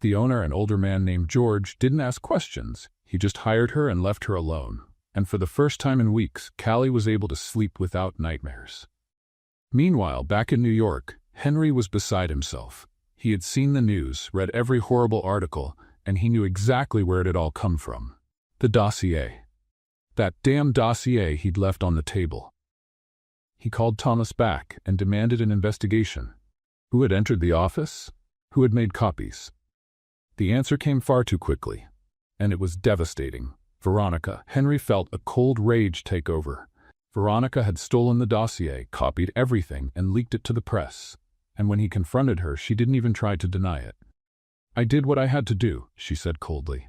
The owner, an older man named George, didn't ask questions. He just hired her and left her alone. And for the first time in weeks, Callie was able to sleep without nightmares. Meanwhile, back in New York, Henry was beside himself. He had seen the news, read every horrible article, and he knew exactly where it had all come from. The dossier. That damn dossier he'd left on the table. He called Thomas back and demanded an investigation. Who had entered the office? Who had made copies? The answer came far too quickly, and it was devastating. Veronica. Henry felt a cold rage take over. Veronica had stolen the dossier, copied everything, and leaked it to the press. And when he confronted her, she didn't even try to deny it. "I did what I had to do," she said coldly.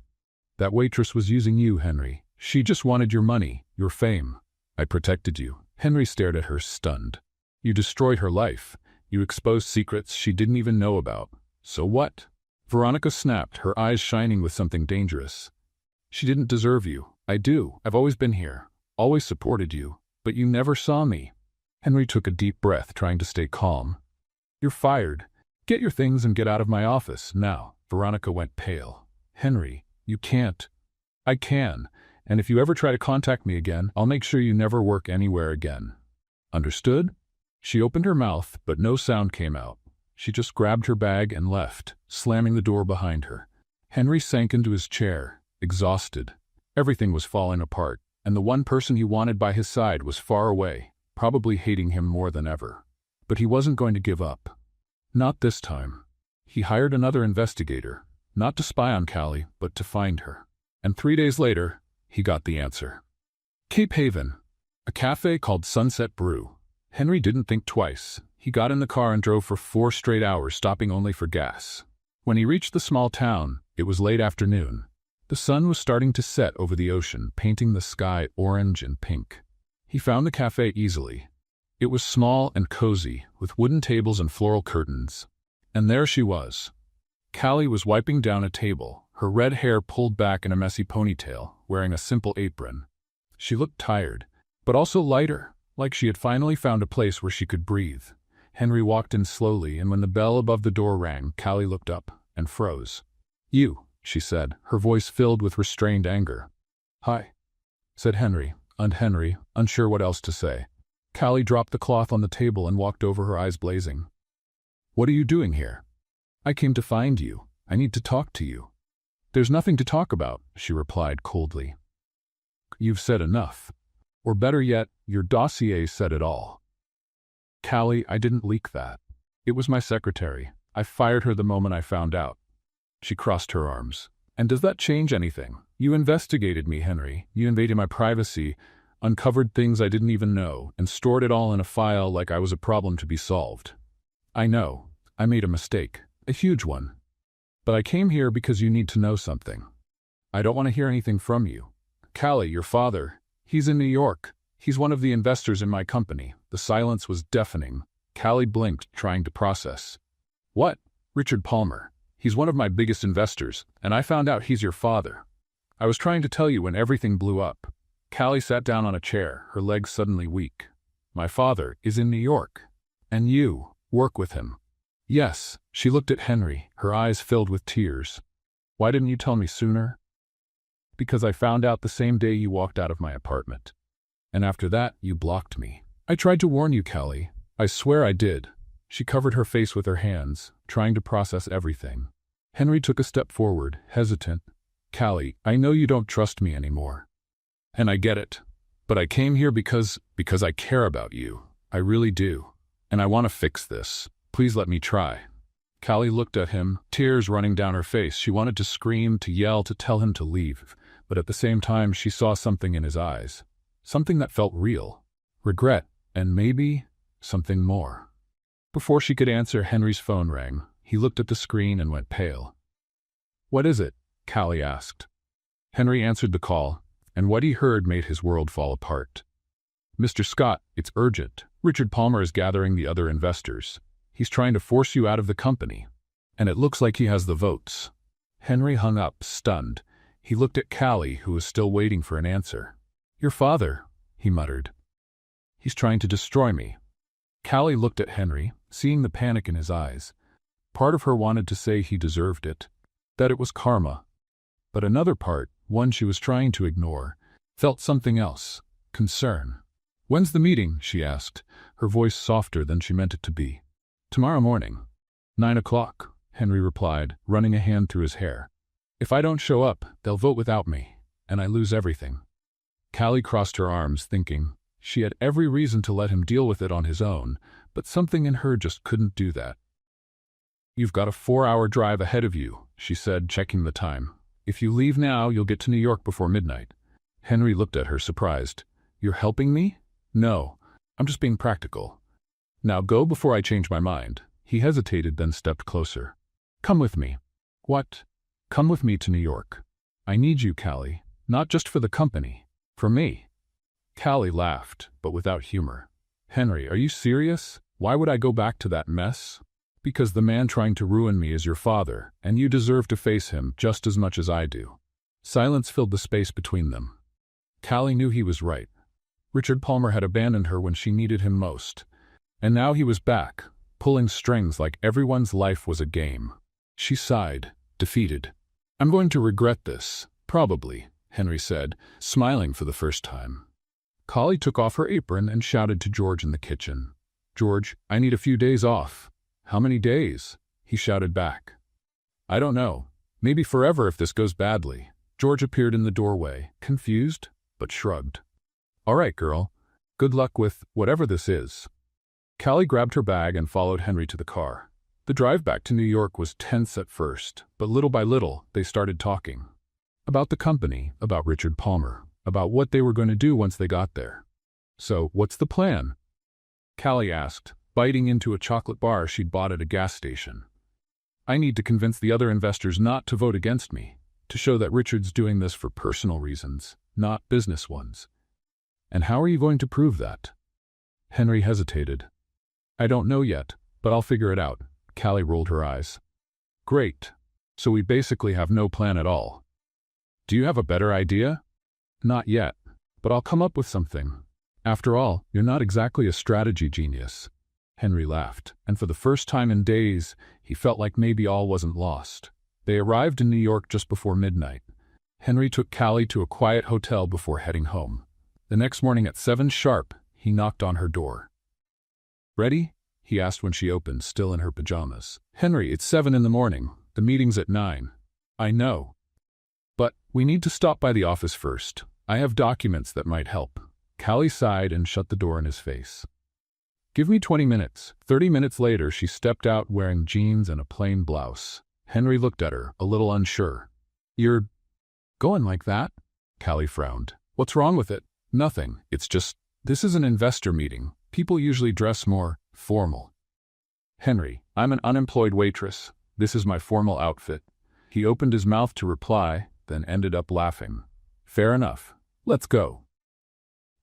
"That waitress was using you, Henry. She just wanted your money, your fame. I protected you." Henry stared at her, stunned. "You destroyed her life. You exposed secrets she didn't even know about. So what?" Veronica snapped, her eyes shining with something dangerous. "She didn't deserve you. I do. I've always been here, always supported you, but you never saw me." Henry took a deep breath, trying to stay calm. "You're fired. Get your things and get out of my office, now." Veronica went pale. "Henry, you can't." "I can, and if you ever try to contact me again, I'll make sure you never work anywhere again. Understood?" She opened her mouth, but no sound came out. She just grabbed her bag and left, slamming the door behind her. Henry sank into his chair, exhausted. Everything was falling apart, and the one person he wanted by his side was far away, probably hating him more than ever. But he wasn't going to give up. Not this time. He hired another investigator, not to spy on Callie, but to find her. And 3 days later, he got the answer. Cape Haven, a cafe called Sunset Brew. Henry didn't think twice. He got in the car and drove for 4 straight hours, stopping only for gas. When he reached the small town, it was late afternoon. The sun was starting to set over the ocean, painting the sky orange and pink. He found the cafe easily. It was small and cozy, with wooden tables and floral curtains. And there she was. Callie was wiping down a table, her red hair pulled back in a messy ponytail, wearing a simple apron. She looked tired, but also lighter, like she had finally found a place where she could breathe. Henry walked in slowly, and when the bell above the door rang, Callie looked up and froze. "You," she said, her voice filled with restrained anger. "Hi," said Henry, unsure what else to say. Callie dropped the cloth on the table and walked over, her eyes blazing. "What are you doing here?" "I came to find you. I need to talk to you." "There's nothing to talk about," she replied coldly. "You've said enough. Or better yet, your dossier said it all." "Callie, I didn't leak that. It was my secretary. I fired her the moment I found out." She crossed her arms. "And does that change anything? You investigated me, Henry. You invaded my privacy, uncovered things I didn't even know, and stored it all in a file like I was a problem to be solved. I know. I made a mistake. A huge one. But I came here because you need to know something. I don't want to hear anything from you. Callie, your father, he's in New York. He's one of the investors in my company." The silence was deafening. Callie blinked, trying to process. "What?" "Richard Palmer. He's one of my biggest investors, and I found out he's your father. I was trying to tell you when everything blew up." Callie sat down on a chair, her legs suddenly weak. "My father is in New York. And you work with him." "Yes." She looked at Henry, her eyes filled with tears. "Why didn't you tell me sooner?" "Because I found out the same day you walked out of my apartment. And after that, you blocked me. I tried to warn you, Callie. I swear I did." She covered her face with her hands, trying to process everything. Henry took a step forward, hesitant. "Callie, I know you don't trust me anymore. And I get it. But I came here because I care about you. I really do. And I want to fix this. Please let me try." Callie looked at him, tears running down her face. She wanted to scream, to yell, to tell him to leave. But at the same time, she saw something in his eyes. Something that felt real. Regret, and maybe something more. Before she could answer, Henry's phone rang. He looked at the screen and went pale. "What is it?" Callie asked. Henry answered the call, and what he heard made his world fall apart. "Mr. Scott, it's urgent. Richard Palmer is gathering the other investors. He's trying to force you out of the company. And it looks like he has the votes." Henry hung up, stunned. He looked at Callie, who was still waiting for an answer. "Your father," he muttered. "He's trying to destroy me." Callie looked at Henry, seeing the panic in his eyes. Part of her wanted to say he deserved it, that it was karma. But another part, one she was trying to ignore, felt something else: concern. "When's the meeting?" she asked, her voice softer than she meant it to be. "Tomorrow morning. 9 o'clock, Henry replied, running a hand through his hair. "If I don't show up, they'll vote without me, and I lose everything." Callie crossed her arms, thinking she had every reason to let him deal with it on his own, but something in her just couldn't do that. "You've got a 4-hour drive ahead of you," she said, checking the time. "If you leave now, you'll get to New York before midnight." Henry looked at her, surprised. "You're helping me?" "No, I'm just being practical. Now go before I change my mind." He hesitated, then stepped closer. "Come with me." "What?" "Come with me to New York. I need you, Callie. Not just for the company. For me." Callie laughed, but without humor. "Henry, are you serious? Why would I go back to that mess?" "Because the man trying to ruin me is your father, and you deserve to face him just as much as I do." Silence filled the space between them. Callie knew he was right. Richard Palmer had abandoned her when she needed him most. And now he was back, pulling strings like everyone's life was a game. She sighed, defeated. "I'm going to regret this, probably," Henry said, smiling for the first time. Callie took off her apron and shouted to George in the kitchen. "George, I need a few days off." "How many days?" he shouted back. "I don't know. Maybe forever if this goes badly." George appeared in the doorway, confused, but shrugged. "All right, girl. Good luck with whatever this is." Callie grabbed her bag and followed Henry to the car. The drive back to New York was tense at first, but little by little, they started talking. About the company, about Richard Palmer, about what they were going to do once they got there. "So, what's the plan?" Callie asked, biting into a chocolate bar she'd bought at a gas station. "I need to convince the other investors not to vote against me, to show that Richard's doing this for personal reasons, not business ones." "And how are you going to prove that?" Henry hesitated. "I don't know yet, but I'll figure it out." Callie rolled her eyes. "Great. So we basically have no plan at all. Do you have a better idea?" "Not yet, but I'll come up with something. After all, you're not exactly a strategy genius." Henry laughed, and for the first time in days, he felt like maybe all wasn't lost. They arrived in New York just before midnight. Henry took Callie to a quiet hotel before heading home. The next morning at 7 sharp, he knocked on her door. "Ready?" he asked when she opened, still in her pajamas. "Henry, it's 7 in the morning. The meeting's at 9. "I know. But we need to stop by the office first. I have documents that might help." Callie sighed and shut the door in his face. "Give me 20 minutes. 30 minutes later, she stepped out wearing jeans and a plain blouse. Henry looked at her, a little unsure. "You're going like that?" Callie frowned. "What's wrong with it?" "Nothing. It's just, this is an investor meeting. People usually dress more formal." "Henry, I'm an unemployed waitress. This is my formal outfit." He opened his mouth to reply, then ended up laughing. "Fair enough. Let's go."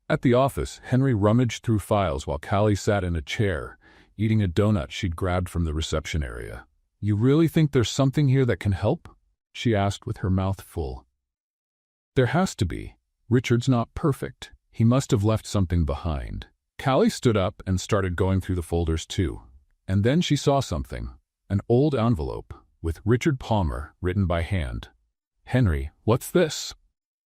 At the office, Henry rummaged through files while Callie sat in a chair, eating a donut she'd grabbed from the reception area. "You really think there's something here that can help?" she asked with her mouth full. "There has to be. Richard's not perfect. He must have left something behind." Callie stood up and started going through the folders too. And then she saw something. An old envelope, with Richard Palmer written by hand. "Henry, what's this?"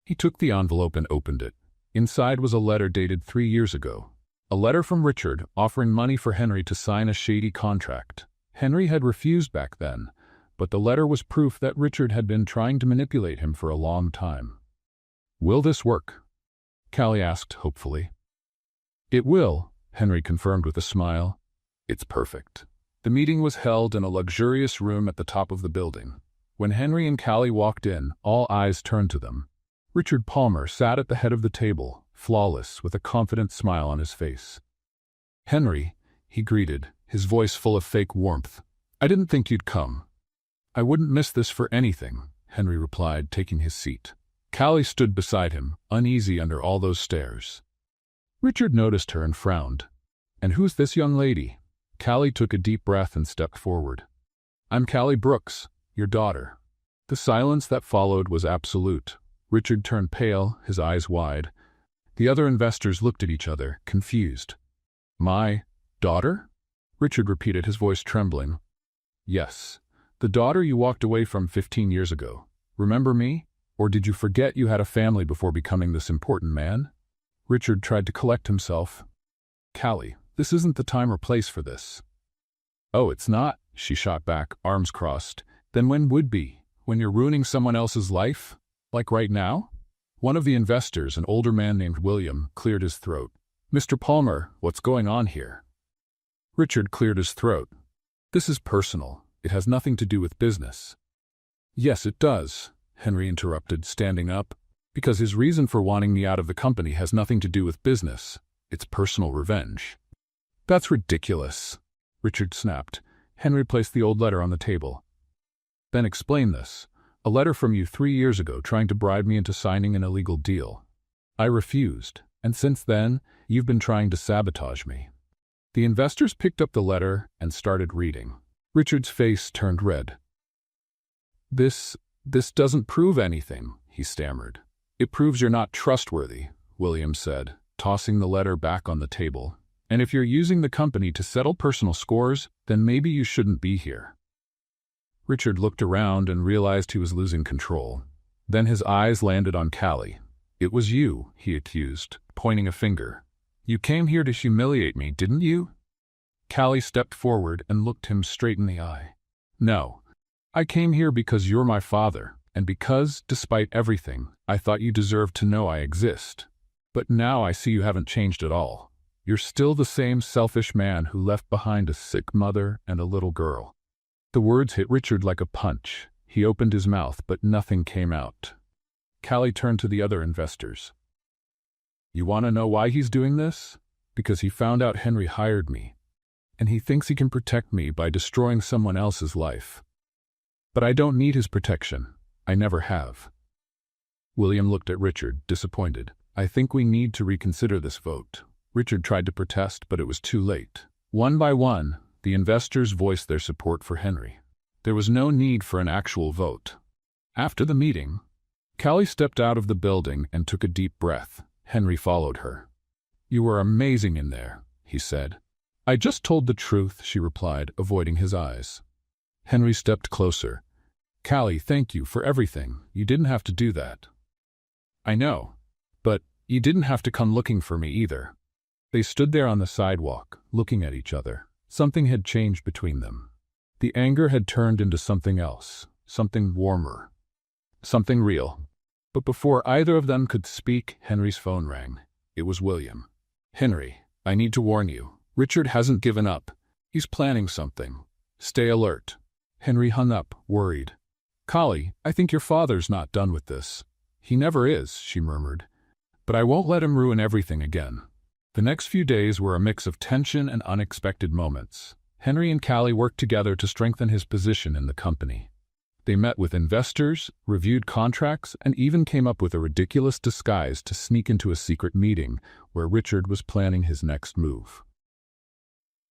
He took the envelope and opened it. Inside was a letter dated 3 years ago. A letter from Richard offering money for Henry to sign a shady contract. Henry had refused back then, but the letter was proof that Richard had been trying to manipulate him for a long time. "Will this work?" Callie asked hopefully. "It will," Henry confirmed with a smile. "It's perfect." The meeting was held in a luxurious room at the top of the building. When Henry and Callie walked in, all eyes turned to them. Richard Palmer sat at the head of the table, flawless, with a confident smile on his face. "Henry," he greeted, his voice full of fake warmth. "I didn't think you'd come." "I wouldn't miss this for anything," Henry replied, taking his seat. Callie stood beside him, uneasy under all those stares. Richard noticed her and frowned. "And who's this young lady?" Callie took a deep breath and stepped forward. "I'm Callie Brooks, your daughter." The silence that followed was absolute. Richard turned pale, his eyes wide. The other investors looked at each other, confused. "My daughter?" Richard repeated, his voice trembling. "Yes, the daughter you walked away from 15 years ago. Remember me?" Or did you forget you had a family before becoming this important man? Richard tried to collect himself. Callie, this isn't the time or place for this. Oh, it's not, she shot back, arms crossed. Then when would be? When you're ruining someone else's life? Like right now? One of the investors, an older man named William, cleared his throat. Mr. Palmer, what's going on here? Richard cleared his throat. This is personal. It has nothing to do with business. Yes, it does, Henry interrupted, standing up, because his reason for wanting me out of the company has nothing to do with business. It's personal revenge. That's ridiculous, Richard snapped. Henry placed the old letter on the table. Then explain this. A letter from you 3 years ago trying to bribe me into signing an illegal deal. I refused, and since then, you've been trying to sabotage me. The investors picked up the letter and started reading. Richard's face turned red. This doesn't prove anything, he stammered. It proves you're not trustworthy, William said, tossing the letter back on the table. And if you're using the company to settle personal scores, then maybe you shouldn't be here. Richard looked around and realized he was losing control. Then his eyes landed on Callie. It was you, he accused, pointing a finger. You came here to humiliate me, didn't you? Callie stepped forward and looked him straight in the eye. No. I came here because you're my father, and because, despite everything, I thought you deserved to know I exist. But now I see you haven't changed at all. You're still the same selfish man who left behind a sick mother and a little girl. The words hit Richard like a punch. He opened his mouth, but nothing came out. Callie turned to the other investors. You want to know why he's doing this? Because he found out Henry hired me, and he thinks he can protect me by destroying someone else's life. But I don't need his protection. I never have. William looked at Richard, disappointed. I think we need to reconsider this vote. Richard tried to protest, but it was too late. One by one, the investors voiced their support for Henry. There was no need for an actual vote. After the meeting, Callie stepped out of the building and took a deep breath. Henry followed her. You were amazing in there, he said. I just told the truth, she replied, avoiding his eyes. Henry stepped closer. Callie, thank you for everything. You didn't have to do that. I know. But you didn't have to come looking for me either. They stood there on the sidewalk, looking at each other. Something had changed between them. The anger had turned into something else, something warmer, something real. But before either of them could speak, Henry's phone rang. It was William. Henry, I need to warn you. Richard hasn't given up. He's planning something. Stay alert. Henry hung up, worried. Callie, I think your father's not done with this. He never is, she murmured. But I won't let him ruin everything again. The next few days were a mix of tension and unexpected moments. Henry and Callie worked together to strengthen his position in the company. They met with investors, reviewed contracts, and even came up with a ridiculous disguise to sneak into a secret meeting where Richard was planning his next move.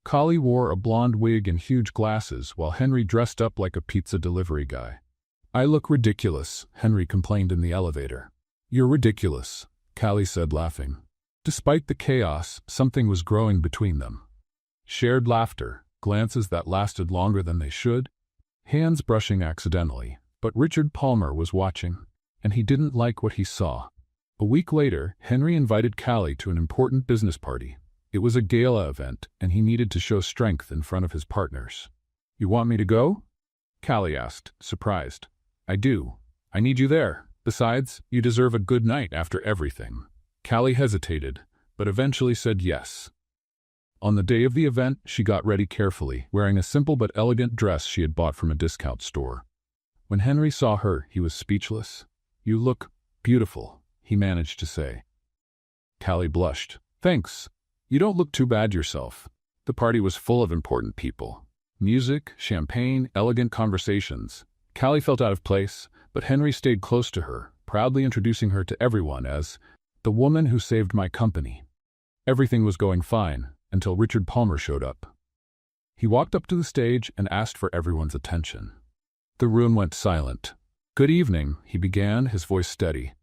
Callie wore a blonde wig and huge glasses while Henry dressed up like a pizza delivery guy. I look ridiculous, Henry complained in the elevator. You're ridiculous, Callie said, laughing. Despite the chaos, something was growing between them. Shared laughter, glances that lasted longer than they should, hands brushing accidentally. But Richard Palmer was watching, and he didn't like what he saw. A week later, Henry invited Callie to an important business party. It was a gala event, and he needed to show strength in front of his partners. You want me to go? Callie asked, surprised. I do. I need you there. Besides, you deserve a good night after everything. Callie hesitated, but eventually said yes. On the day of the event, she got ready carefully, wearing a simple but elegant dress she had bought from a discount store. When Henry saw her, he was speechless. You look beautiful, he managed to say. Callie blushed. Thanks. You don't look too bad yourself. The party was full of important people. Music, champagne, elegant conversations. Callie felt out of place, but Henry stayed close to her, proudly introducing her to everyone as the woman who saved my company. Everything was going fine, until Richard Palmer showed up. He walked up to the stage and asked for everyone's attention. The room went silent. Good evening, he began, his voice steady.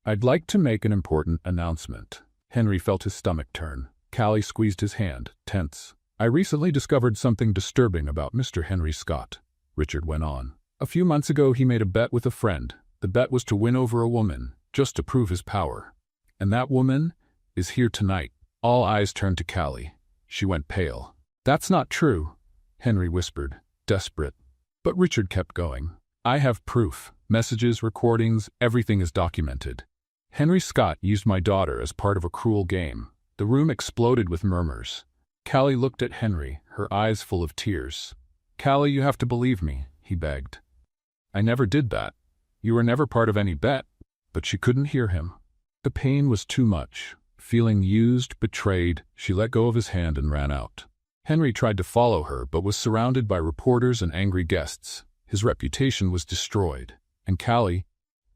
I'd like to make an important announcement. Henry felt his stomach turn. Callie squeezed his hand, tense. I recently discovered something disturbing about Mr. Henry Scott, Richard went on. A few months ago he made a bet with a friend, The bet was to win over a woman, just to prove his power. And that woman is here tonight. All eyes turned to Callie. She went pale. "That's not true," Henry whispered, desperate. But Richard kept going. "I have proof. Messages, recordings, everything is documented. Henry Scott used my daughter as part of a cruel game." The room exploded with murmurs. Callie looked at Henry, her eyes full of tears. "Callie, you have to believe me," he begged. "I never did that. You were never part of any bet." But she couldn't hear him. The pain was too much. Feeling used, betrayed, she let go of his hand and ran out. Henry tried to follow her, but was surrounded by reporters and angry guests. His reputation was destroyed. And Callie,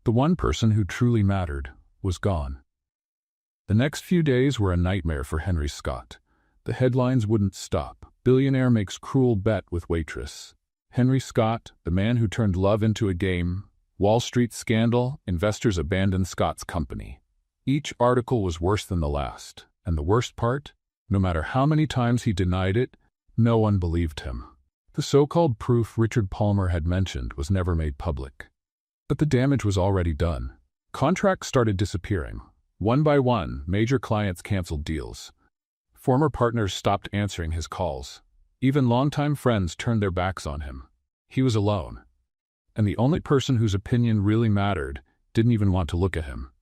the one person who truly mattered, was gone. The next few days were a nightmare for Henry Scott. The headlines wouldn't stop. Billionaire makes cruel bet with waitress. Henry Scott, the man who turned love into a game. Wall Street scandal, investors abandon Scott's company. Each article was worse than the last. And the worst part? No matter how many times he denied it, no one believed him. The so-called proof Richard Palmer had mentioned was never made public. But the damage was already done. Contracts started disappearing. One by one, major clients canceled deals. Former partners stopped answering his calls. Even longtime friends turned their backs on him. He was alone. And the only person whose opinion really mattered didn't even want to look at him.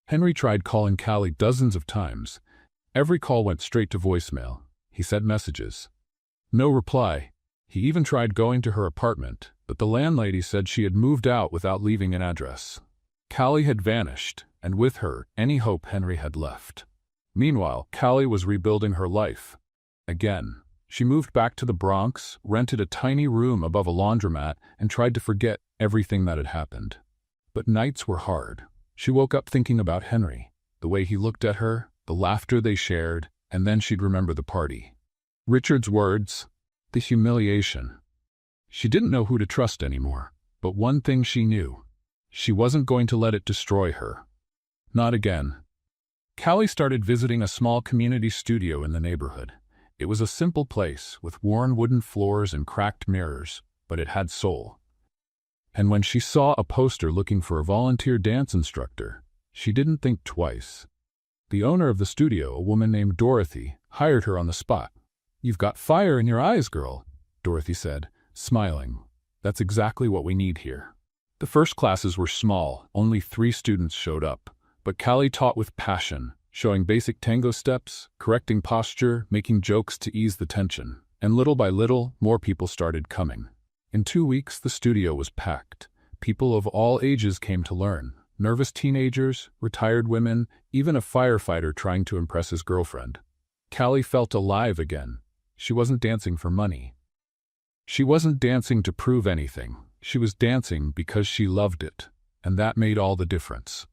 Henry tried calling Callie dozens of times. Every call went straight to voicemail. He sent messages. No reply. He even tried going to her apartment, but the landlady said she had moved out without leaving an address. Callie had vanished, and with her, any hope Henry had left. Meanwhile, Callie was rebuilding her life. Again. She moved back to the Bronx, rented a tiny room above a laundromat, and tried to forget everything that had happened. But nights were hard. She woke up thinking about Henry, the way he looked at her, the laughter they shared, and then she'd remember the party. Richard's words, the humiliation. She didn't know who to trust anymore, but one thing she knew. She wasn't going to let it destroy her. Not again. Callie started visiting a small community studio in the neighborhood. It was a simple place, with worn wooden floors and cracked mirrors, but it had soul. And when she saw a poster looking for a volunteer dance instructor, she didn't think twice. The owner of the studio, a woman named Dorothy, hired her on the spot. "You've got fire in your eyes, girl," Dorothy said, smiling. "That's exactly what we need here." The first classes were small, only 3 students showed up, but Callie taught with passion, showing basic tango steps, correcting posture, making jokes to ease the tension. And little by little, more people started coming. In 2 weeks, the studio was packed. People of all ages came to learn. Nervous teenagers, retired women, even a firefighter trying to impress his girlfriend. Callie felt alive again. She wasn't dancing for money. She wasn't dancing to prove anything. She was dancing because she loved it, and that made all the difference.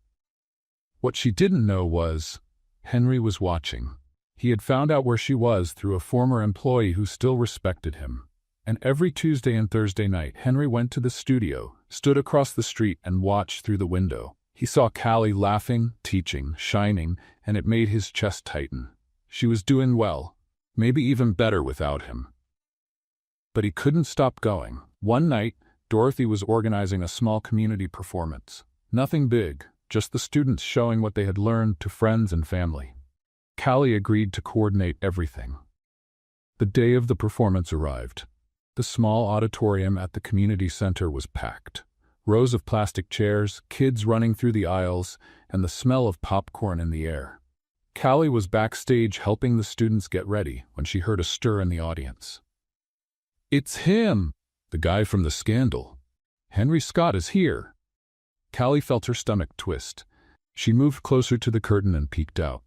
What she didn't know was, Henry was watching. He had found out where she was through a former employee who still respected him. And every Tuesday and Thursday night, Henry went to the studio, stood across the street, and watched through the window. He saw Callie laughing, teaching, shining, and it made his chest tighten. She was doing well, maybe even better without him. But he couldn't stop going. One night, Dorothy was organizing a small community performance. Nothing big, just the students showing what they had learned to friends and family. Callie agreed to coordinate everything. The day of the performance arrived. The small auditorium at the community center was packed. Rows of plastic chairs, kids running through the aisles, and the smell of popcorn in the air. Callie was backstage helping the students get ready when she heard a stir in the audience. "It's him! The guy from the scandal. Henry Scott is here." Callie felt her stomach twist. She moved closer to the curtain and peeked out.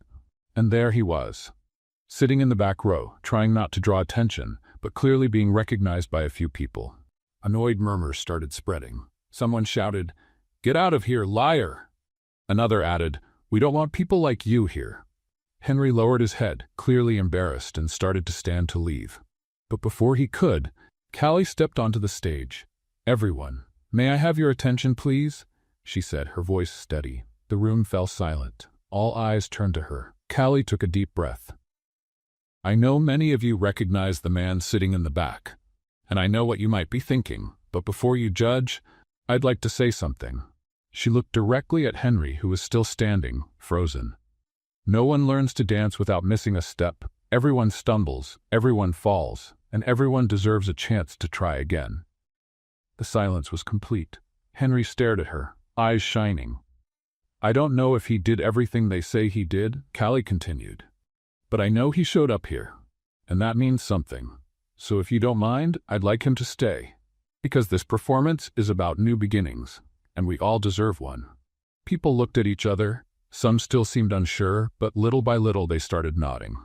And there he was, sitting in the back row, trying not to draw attention, but clearly being recognized by a few people. Annoyed murmurs started spreading. Someone shouted, "Get out of here, liar!" Another added, "We don't want people like you here." Henry lowered his head, clearly embarrassed, and started to stand to leave. But before he could, Callie stepped onto the stage. "Everyone, may I have your attention, please?" she said, her voice steady. The room fell silent. All eyes turned to her. Callie took a deep breath. "I know many of you recognize the man sitting in the back, and I know what you might be thinking, but before you judge, I'd like to say something." She looked directly at Henry, who was still standing, frozen. No one learns to dance without missing a step. Everyone stumbles, everyone falls, and everyone deserves a chance to try again. The silence was complete. Henry stared at her, eyes shining. I don't know if he did everything they say he did, Callie continued. But I know he showed up here. And that means something. So if you don't mind, I'd like him to stay. Because this performance is about new beginnings, and we all deserve one. People looked at each other. Some still seemed unsure, but little by little they started nodding.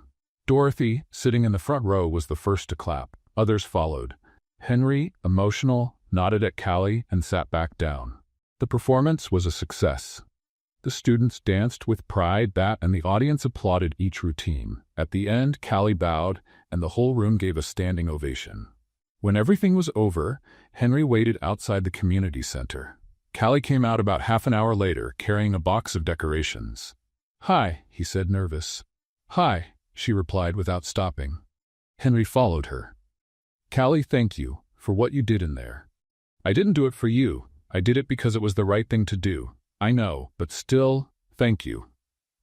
Dorothy, sitting in the front row, was the first to clap. Others followed. Henry, emotional, nodded at Callie and sat back down. The performance was a success. The students danced with pride, and the audience applauded each routine. At the end, Callie bowed, and the whole room gave a standing ovation. When everything was over, Henry waited outside the community center. Callie came out about half an hour later, carrying a box of decorations. Hi, he said, nervous. Hi, she replied without stopping. Henry followed her. Callie, thank you for what you did in there. I didn't do it for you. I did it because it was the right thing to do. I know, but still, thank you.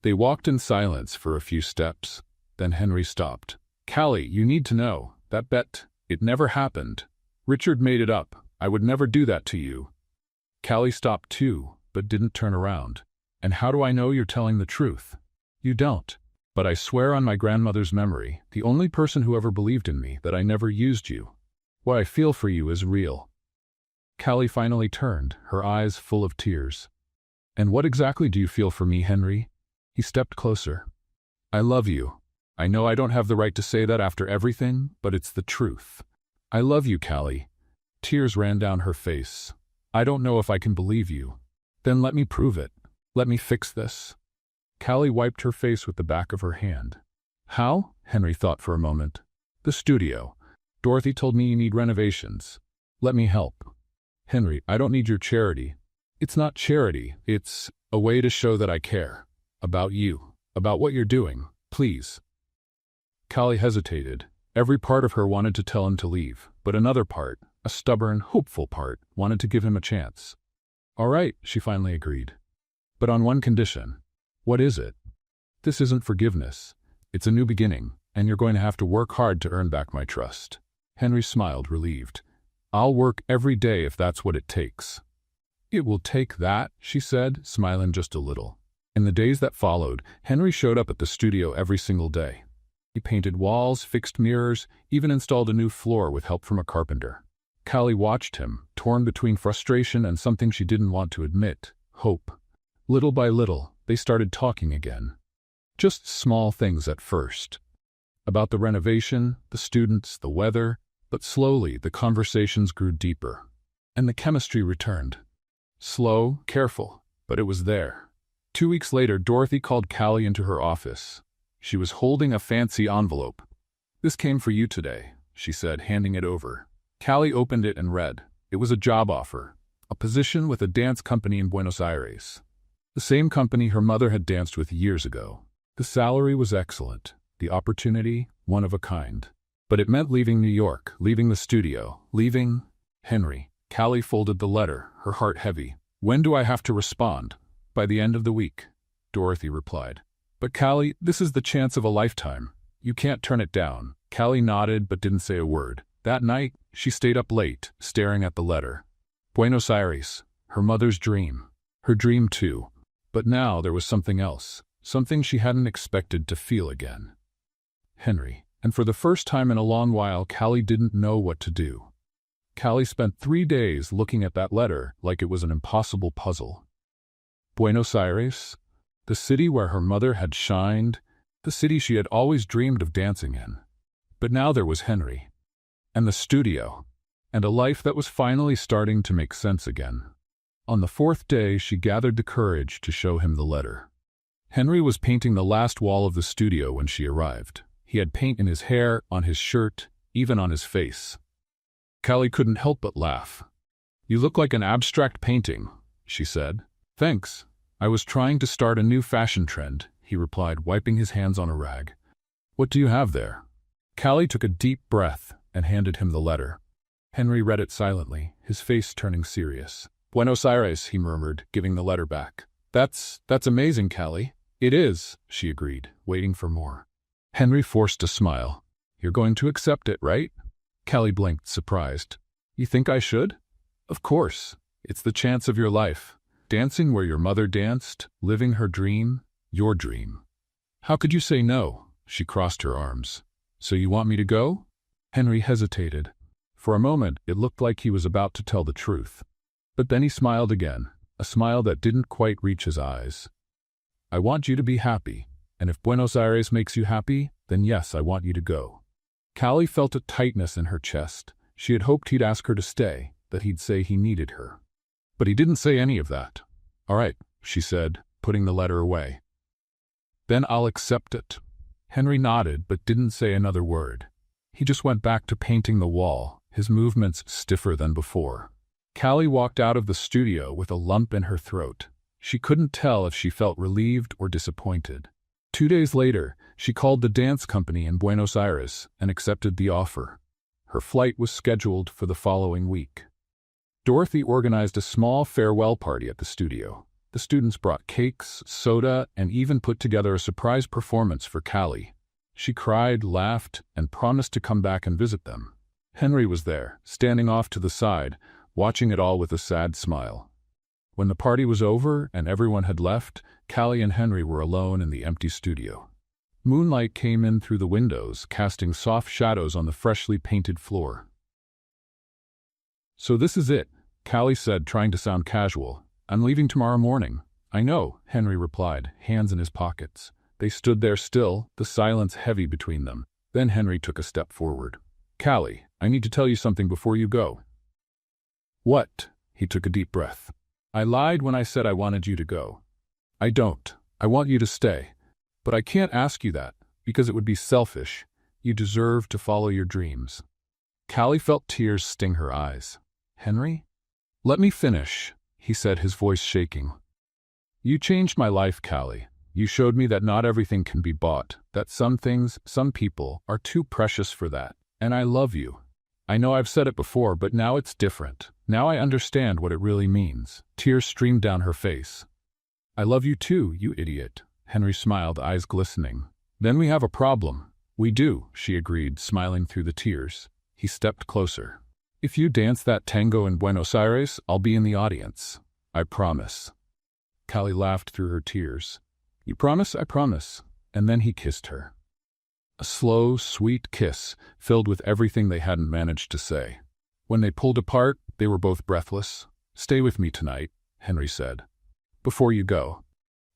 They walked in silence for a few steps. Then Henry stopped. Callie, you need to know, that bet, it never happened. Richard made it up. I would never do that to you. Callie stopped too, but didn't turn around. And how do I know you're telling the truth? You don't. But I swear on my grandmother's memory, the only person who ever believed in me, that I never used you. What I feel for you is real. Callie finally turned, her eyes full of tears. And what exactly do you feel for me, Henry? He stepped closer. I love you. I know I don't have the right to say that after everything, but it's the truth. I love you, Callie. Tears ran down her face. I don't know if I can believe you. Then let me prove it. Let me fix this. Callie wiped her face with the back of her hand. How? Henry thought for a moment. The studio. Dorothy told me you need renovations. Let me help. Henry, I don't need your charity. It's not charity, it's a way to show that I care. About you. About what you're doing. Please. Callie hesitated. Every part of her wanted to tell him to leave, but another part, a stubborn, hopeful part, wanted to give him a chance. All right, she finally agreed. But on one condition. What is it? This isn't forgiveness. It's a new beginning, and you're going to have to work hard to earn back my trust. Henry smiled, relieved. I'll work every day if that's what it takes. It will take that, she said, smiling just a little. In the days that followed, Henry showed up at the studio every single day. He painted walls, fixed mirrors, even installed a new floor with help from a carpenter. Callie watched him, torn between frustration and something she didn't want to admit, hope. Little by little, they started talking again. Just small things at first. About the renovation, the students, the weather, but slowly the conversations grew deeper. And the chemistry returned. Slow, careful, but it was there. 2 weeks later, Dorothy called Callie into her office. She was holding a fancy envelope. This came for you today, she said, handing it over. Callie opened it and read. It was a job offer, a position with a dance company in Buenos Aires. The same company her mother had danced with years ago. The salary was excellent, the opportunity, one of a kind. But it meant leaving New York, leaving the studio, leaving Henry. Callie folded the letter, her heart heavy. When do I have to respond? By the end of the week, Dorothy replied. But Callie, this is the chance of a lifetime. You can't turn it down. Callie nodded but didn't say a word. That night, she stayed up late, staring at the letter. Buenos Aires, her mother's dream. Her dream too. But now there was something else, something she hadn't expected to feel again. Henry. And for the first time in a long while, Callie didn't know what to do. Callie spent 3 days looking at that letter like it was an impossible puzzle. Buenos Aires, the city where her mother had shined, the city she had always dreamed of dancing in. But now there was Henry, and the studio, and a life that was finally starting to make sense again. On the 4th day, she gathered the courage to show him the letter. Henry was painting the last wall of the studio when she arrived. He had paint in his hair, on his shirt, even on his face. Callie couldn't help but laugh. You look like an abstract painting, she said. Thanks. I was trying to start a new fashion trend, he replied, wiping his hands on a rag. What do you have there? Callie took a deep breath and handed him the letter. Henry read it silently, his face turning serious. Buenos Aires, he murmured, giving the letter back. That's amazing, Callie. It is, she agreed, waiting for more. Henry forced a smile. You're going to accept it, right? Callie blinked, surprised. You think I should? Of course. It's the chance of your life. Dancing where your mother danced, living her dream, your dream. How could you say no? She crossed her arms. So you want me to go? Henry hesitated. For a moment, it looked like he was about to tell the truth. But then he smiled again, a smile that didn't quite reach his eyes. I want you to be happy, and if Buenos Aires makes you happy, then yes, I want you to go. Callie felt a tightness in her chest. She had hoped he'd ask her to stay, that he'd say he needed her. But he didn't say any of that. All right, she said, putting the letter away. Then I'll accept it. Henry nodded but didn't say another word. He just went back to painting the wall, his movements stiffer than before. Callie walked out of the studio with a lump in her throat. She couldn't tell if she felt relieved or disappointed. 2 days later, she called the dance company in Buenos Aires and accepted the offer. Her flight was scheduled for the following week. Dorothy organized a small farewell party at the studio. The students brought cakes, soda, and even put together a surprise performance for Callie. She cried, laughed, and promised to come back and visit them. Henry was there, standing off to the side, watching it all with a sad smile. When the party was over and everyone had left, Callie and Henry were alone in the empty studio. Moonlight came in through the windows, casting soft shadows on the freshly painted floor. So this is it, Callie said, trying to sound casual. I'm leaving tomorrow morning. I know, Henry replied, hands in his pockets. They stood there still, the silence heavy between them. Then Henry took a step forward. Callie, I need to tell you something before you go. What? He took a deep breath. I lied when I said I wanted you to go. I don't. I want you to stay. But I can't ask you that, because it would be selfish. You deserve to follow your dreams. Callie felt tears sting her eyes. Henry? Let me finish, he said, his voice shaking. You changed my life, Callie. You showed me that not everything can be bought, that some things, some people, are too precious for that. And I love you. I know I've said it before, but now it's different. Now I understand what it really means. Tears streamed down her face. I love you too, you idiot. Henry smiled, eyes glistening. Then we have a problem. We do, she agreed, smiling through the tears. He stepped closer. If you dance that tango in Buenos Aires, I'll be in the audience. I promise. Callie laughed through her tears. You promise? I promise. And then he kissed her. A slow, sweet kiss, filled with everything they hadn't managed to say. When they pulled apart, they were both breathless. Stay with me tonight, Henry said. Before you go.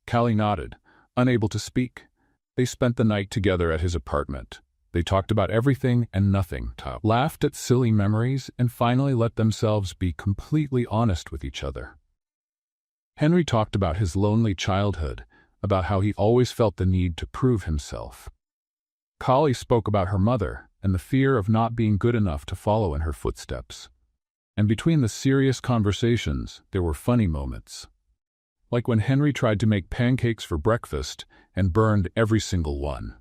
Callie nodded, unable to speak. They spent the night together at his apartment. They talked about everything and nothing, laughed at silly memories, and finally let themselves be completely honest with each other. Henry talked about his lonely childhood, about how he always felt the need to prove himself. Callie spoke about her mother and the fear of not being good enough to follow in her footsteps. And between the serious conversations, there were funny moments. Like when Henry tried to make pancakes for breakfast and burned every single one.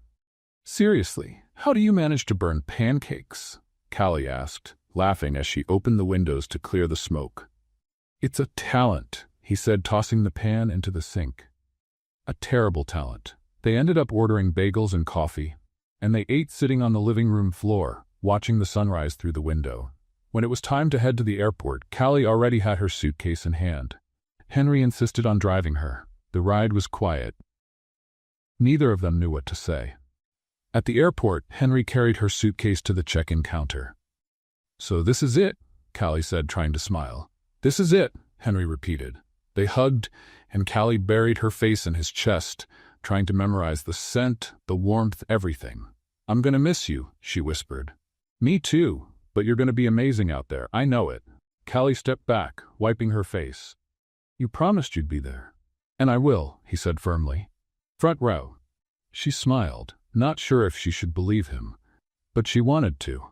Seriously, how do you manage to burn pancakes? Callie asked, laughing as she opened the windows to clear the smoke. It's a talent, he said, tossing the pan into the sink. A terrible talent. They ended up ordering bagels and coffee, and they ate sitting on the living room floor, watching the sunrise through the window. When it was time to head to the airport, Callie already had her suitcase in hand. Henry insisted on driving her. The ride was quiet. Neither of them knew what to say. At the airport, Henry carried her suitcase to the check-in counter. So this is it, Callie said, trying to smile. This is it, Henry repeated. They hugged, and Callie buried her face in his chest, trying to memorize the scent, the warmth, everything. I'm gonna miss you, she whispered. Me too, but you're gonna be amazing out there, I know it. Callie stepped back, wiping her face. You promised you'd be there. And I will, he said firmly. Front row. She smiled, not sure if she should believe him, but she wanted to.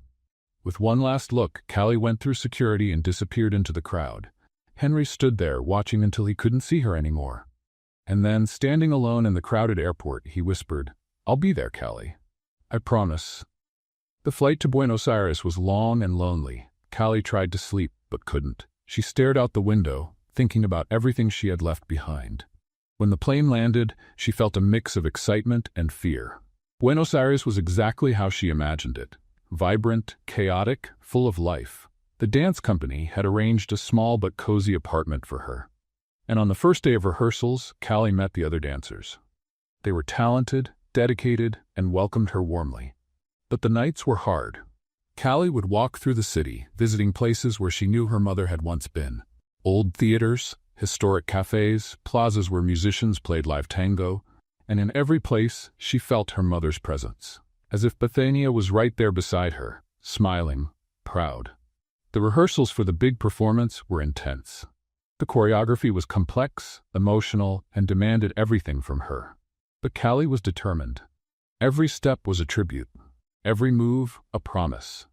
With one last look, Callie went through security and disappeared into the crowd. Henry stood there, watching until he couldn't see her anymore. And then, standing alone in the crowded airport, he whispered, I'll be there, Callie. I promise. The flight to Buenos Aires was long and lonely. Callie tried to sleep, but couldn't. She stared out the window, thinking about everything she had left behind. When the plane landed, she felt a mix of excitement and fear. Buenos Aires was exactly how she imagined it. Vibrant, chaotic, full of life. The dance company had arranged a small but cozy apartment for her. And on the first day of rehearsals, Callie met the other dancers. They were talented, dedicated, and welcomed her warmly. But the nights were hard. Callie would walk through the city, visiting places where she knew her mother had once been. Old theaters, historic cafes, plazas where musicians played live tango, and in every place she felt her mother's presence, as if Bethania was right there beside her, smiling, proud. The rehearsals for the big performance were intense. The choreography was complex, emotional, and demanded everything from her. But Callie was determined. Every step was a tribute, every move a promise.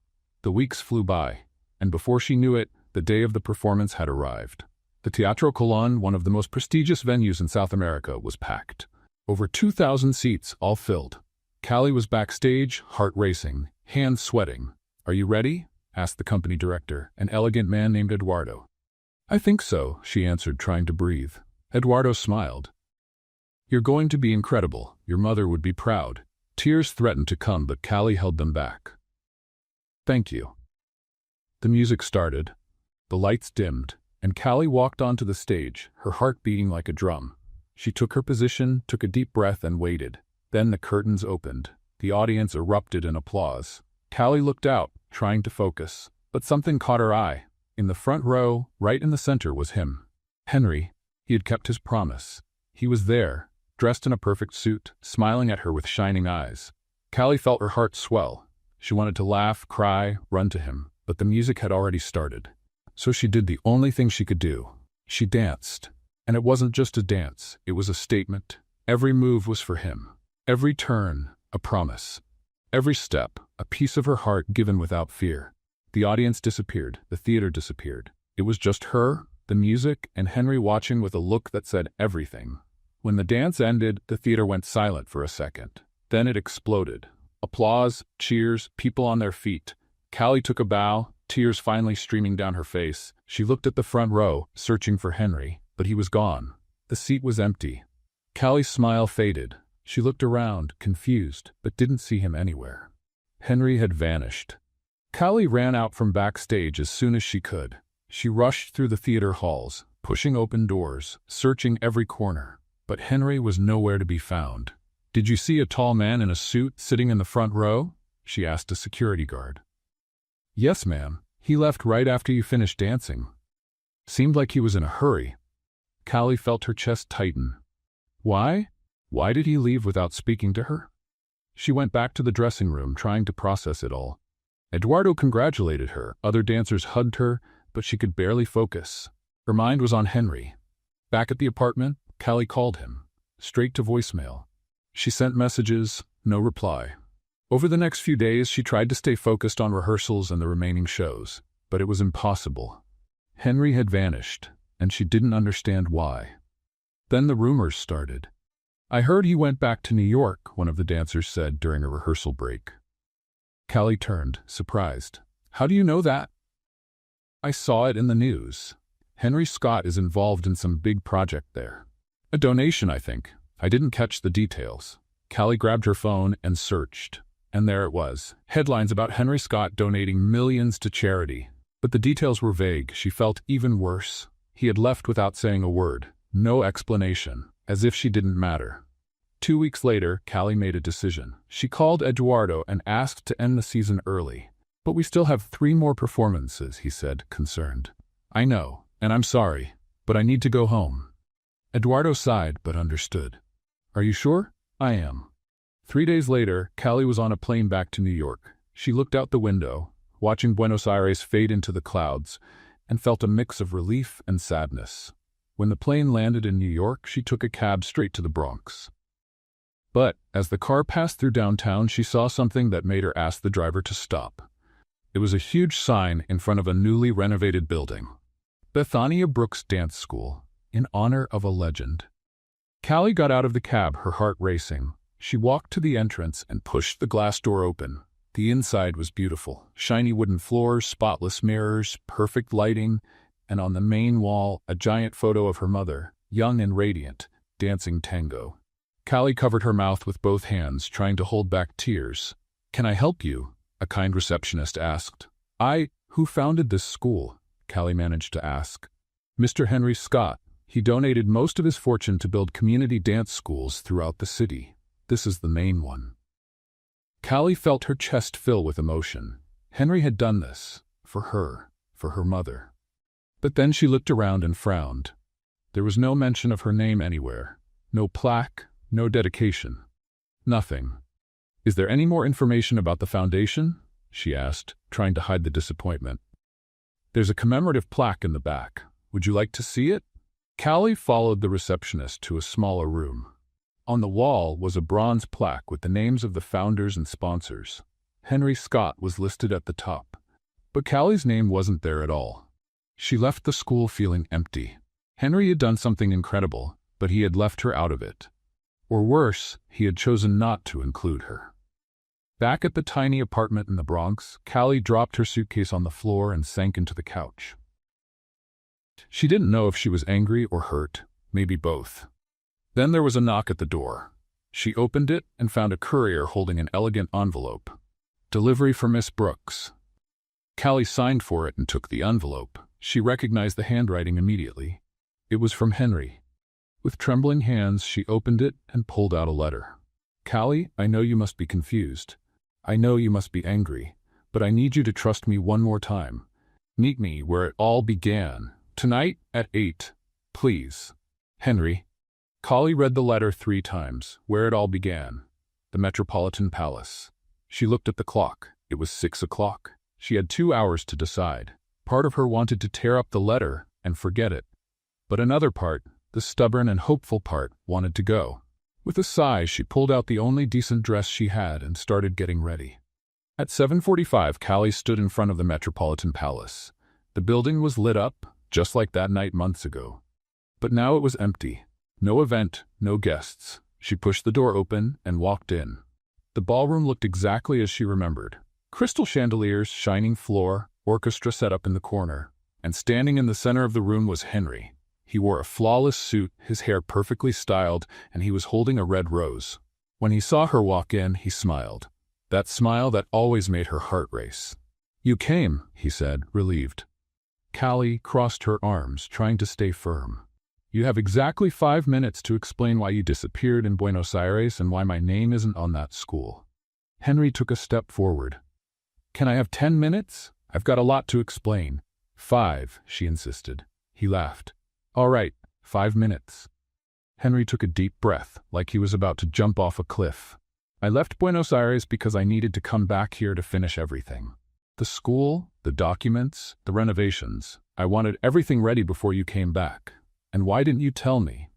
The weeks flew by, and before she knew it, the day of the performance had arrived. The Teatro Colón, one of the most prestigious venues in South America, was packed. Over 2,000 seats, all filled. Callie was backstage, heart racing, hands sweating. "Are you ready?" asked the company director, an elegant man named Eduardo. "I think so," she answered, trying to breathe. Eduardo smiled. "You're going to be incredible. Your mother would be proud." Tears threatened to come, but Callie held them back. "Thank you." The music started. The lights dimmed, and Callie walked onto the stage, her heart beating like a drum. She took her position, took a deep breath, and waited. Then the curtains opened. The audience erupted in applause. Callie looked out, trying to focus, but something caught her eye. In the front row, right in the center, was him. Henry. He had kept his promise. He was there, dressed in a perfect suit, smiling at her with shining eyes. Callie felt her heart swell. She wanted to laugh, cry, run to him, but the music had already started. So she did the only thing she could do. She danced. And it wasn't just a dance, it was a statement. Every move was for him. Every turn, a promise. Every step, a piece of her heart given without fear. The audience disappeared. The theater disappeared. It was just her, the music, and Henry watching with a look that said everything. When the dance ended, the theater went silent for a second. Then it exploded. Applause, cheers, people on their feet. Callie took a bow, tears finally streaming down her face. She looked at the front row, searching for Henry, but he was gone. The seat was empty. Callie's smile faded. She looked around, confused, but didn't see him anywhere. Henry had vanished. Callie ran out from backstage as soon as she could. She rushed through the theater halls, pushing open doors, searching every corner. But Henry was nowhere to be found. "Did you see a tall man in a suit sitting in the front row?" she asked a security guard. "Yes, ma'am. He left right after you finished dancing. Seemed like he was in a hurry." Callie felt her chest tighten. Why? Why did he leave without speaking to her? She went back to the dressing room, trying to process it all. Eduardo congratulated her. Other dancers hugged her, but she could barely focus. Her mind was on Henry. Back at the apartment, Callie called him, straight to voicemail. She sent messages, no reply. Over the next few days, she tried to stay focused on rehearsals and the remaining shows, but it was impossible. Henry had vanished, and she didn't understand why. Then the rumors started. "I heard he went back to New York," one of the dancers said during a rehearsal break. Callie turned, surprised. "How do you know that?" "I saw it in the news. Henry Scott is involved in some big project there. A donation, I think. I didn't catch the details." Callie grabbed her phone and searched. And there it was. Headlines about Henry Scott donating millions to charity. But the details were vague. She felt even worse. He had left without saying a word. No explanation. As if she didn't matter. 2 weeks later, Callie made a decision. She called Eduardo and asked to end the season early. "But we still have 3 more performances," he said, concerned. "I know, and I'm sorry, but I need to go home." Eduardo sighed, but understood. "Are you sure?" "I am." 3 days later, Callie was on a plane back to New York. She looked out the window, watching Buenos Aires fade into the clouds, and felt a mix of relief and sadness. When the plane landed in New York, she took a cab straight to the Bronx. But, as the car passed through downtown, she saw something that made her ask the driver to stop. It was a huge sign in front of a newly renovated building. Bethania Brooks Dance School, in honor of a legend. Callie got out of the cab, her heart racing. She walked to the entrance and pushed the glass door open. The inside was beautiful. Shiny wooden floors, spotless mirrors, perfect lighting. and on the main wall, a giant photo of her mother, young and radiant, dancing tango. Callie covered her mouth with both hands, trying to hold back tears. "Can I help you?" a kind receptionist asked. Who founded this school?" Callie managed to ask. "Mr. Henry Scott. He donated most of his fortune to build community dance schools throughout the city. This is the main one." Callie felt her chest fill with emotion. Henry had done this for her mother. But then she looked around and frowned. There was no mention of her name anywhere. No plaque, no dedication. Nothing. "Is there any more information about the foundation?" she asked, trying to hide the disappointment. "There's a commemorative plaque in the back. Would you like to see it?" Callie followed the receptionist to a smaller room. On the wall was a bronze plaque with the names of the founders and sponsors. Henry Scott was listed at the top. But Callie's name wasn't there at all. She left the school feeling empty. Henry had done something incredible, but he had left her out of it. Or worse, he had chosen not to include her. Back at the tiny apartment in the Bronx, Callie dropped her suitcase on the floor and sank into the couch. She didn't know if she was angry or hurt, maybe both. Then there was a knock at the door. She opened it and found a courier holding an elegant envelope. "Delivery for Miss Brooks." Callie signed for it and took the envelope. She recognized the handwriting immediately. It was from Henry. With trembling hands, she opened it and pulled out a letter. "Callie, I know you must be confused. I know you must be angry, but I need you to trust me one more time. Meet me where it all began. Tonight at 8. Please. Henry." Callie read the letter 3 times. Where it all began. The Metropolitan Palace. She looked at the clock. It was 6 o'clock. She had 2 hours to decide. Part of her wanted to tear up the letter and forget it. But another part, the stubborn and hopeful part, wanted to go. With a sigh, she pulled out the only decent dress she had and started getting ready. At 7:45, Callie stood in front of the Metropolitan Palace. The building was lit up, just like that night months ago. But now it was empty. No event, no guests. She pushed the door open and walked in. The ballroom looked exactly as she remembered. Crystal chandeliers, shining floor, orchestra set up in the corner. And standing in the center of the room was Henry. He wore a flawless suit, his hair perfectly styled, and he was holding a red rose. When he saw her walk in, he smiled. That smile that always made her heart race. "You came," he said, relieved. Callie crossed her arms, trying to stay firm. "You have exactly 5 minutes to explain why you disappeared in Buenos Aires and why my name isn't on that school." Henry took a step forward. "Can I have 10 minutes? I've got a lot to explain." 5, she insisted. He laughed. "All right, 5 minutes." Henry took a deep breath, like he was about to jump off a cliff. "I left Buenos Aires because I needed to come back here to finish everything. The school, the documents, the renovations. I wanted everything ready before you came back. And why didn't you tell me?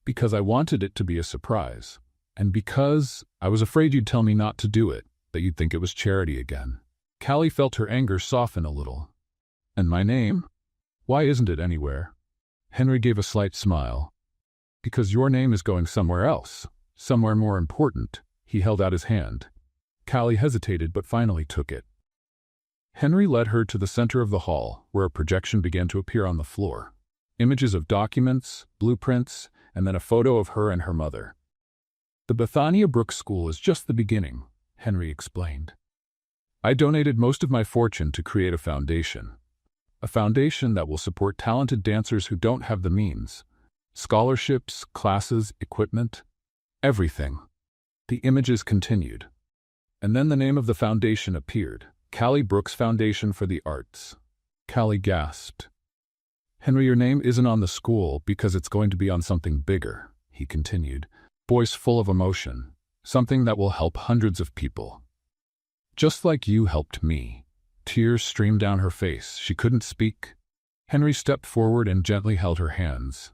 Because I wanted it to be a surprise. And because I was afraid you'd tell me not to do it, that you'd think it was charity again." Callie felt her anger soften a little. "And my name? Why isn't it anywhere?" Henry gave a slight smile. "Because your name is going somewhere else, somewhere more important." He held out his hand. Callie hesitated but finally took it. Henry led her to the center of the hall, where a projection began to appear on the floor. Images of documents, blueprints, and then a photo of her and her mother. "The Bethania Brooks School is just the beginning," Henry explained. "I donated most of my fortune to create a foundation. A foundation that will support talented dancers who don't have the means. Scholarships, classes, equipment, everything." The images continued. And then the name of the foundation appeared. Callie Brooks Foundation for the Arts. Callie gasped. "Henry, your name isn't on the school because it's going to be on something bigger," he continued, voice full of emotion. "Something that will help hundreds of people. Just like you helped me." Tears streamed down her face. She couldn't speak. Henry stepped forward and gently held her hands.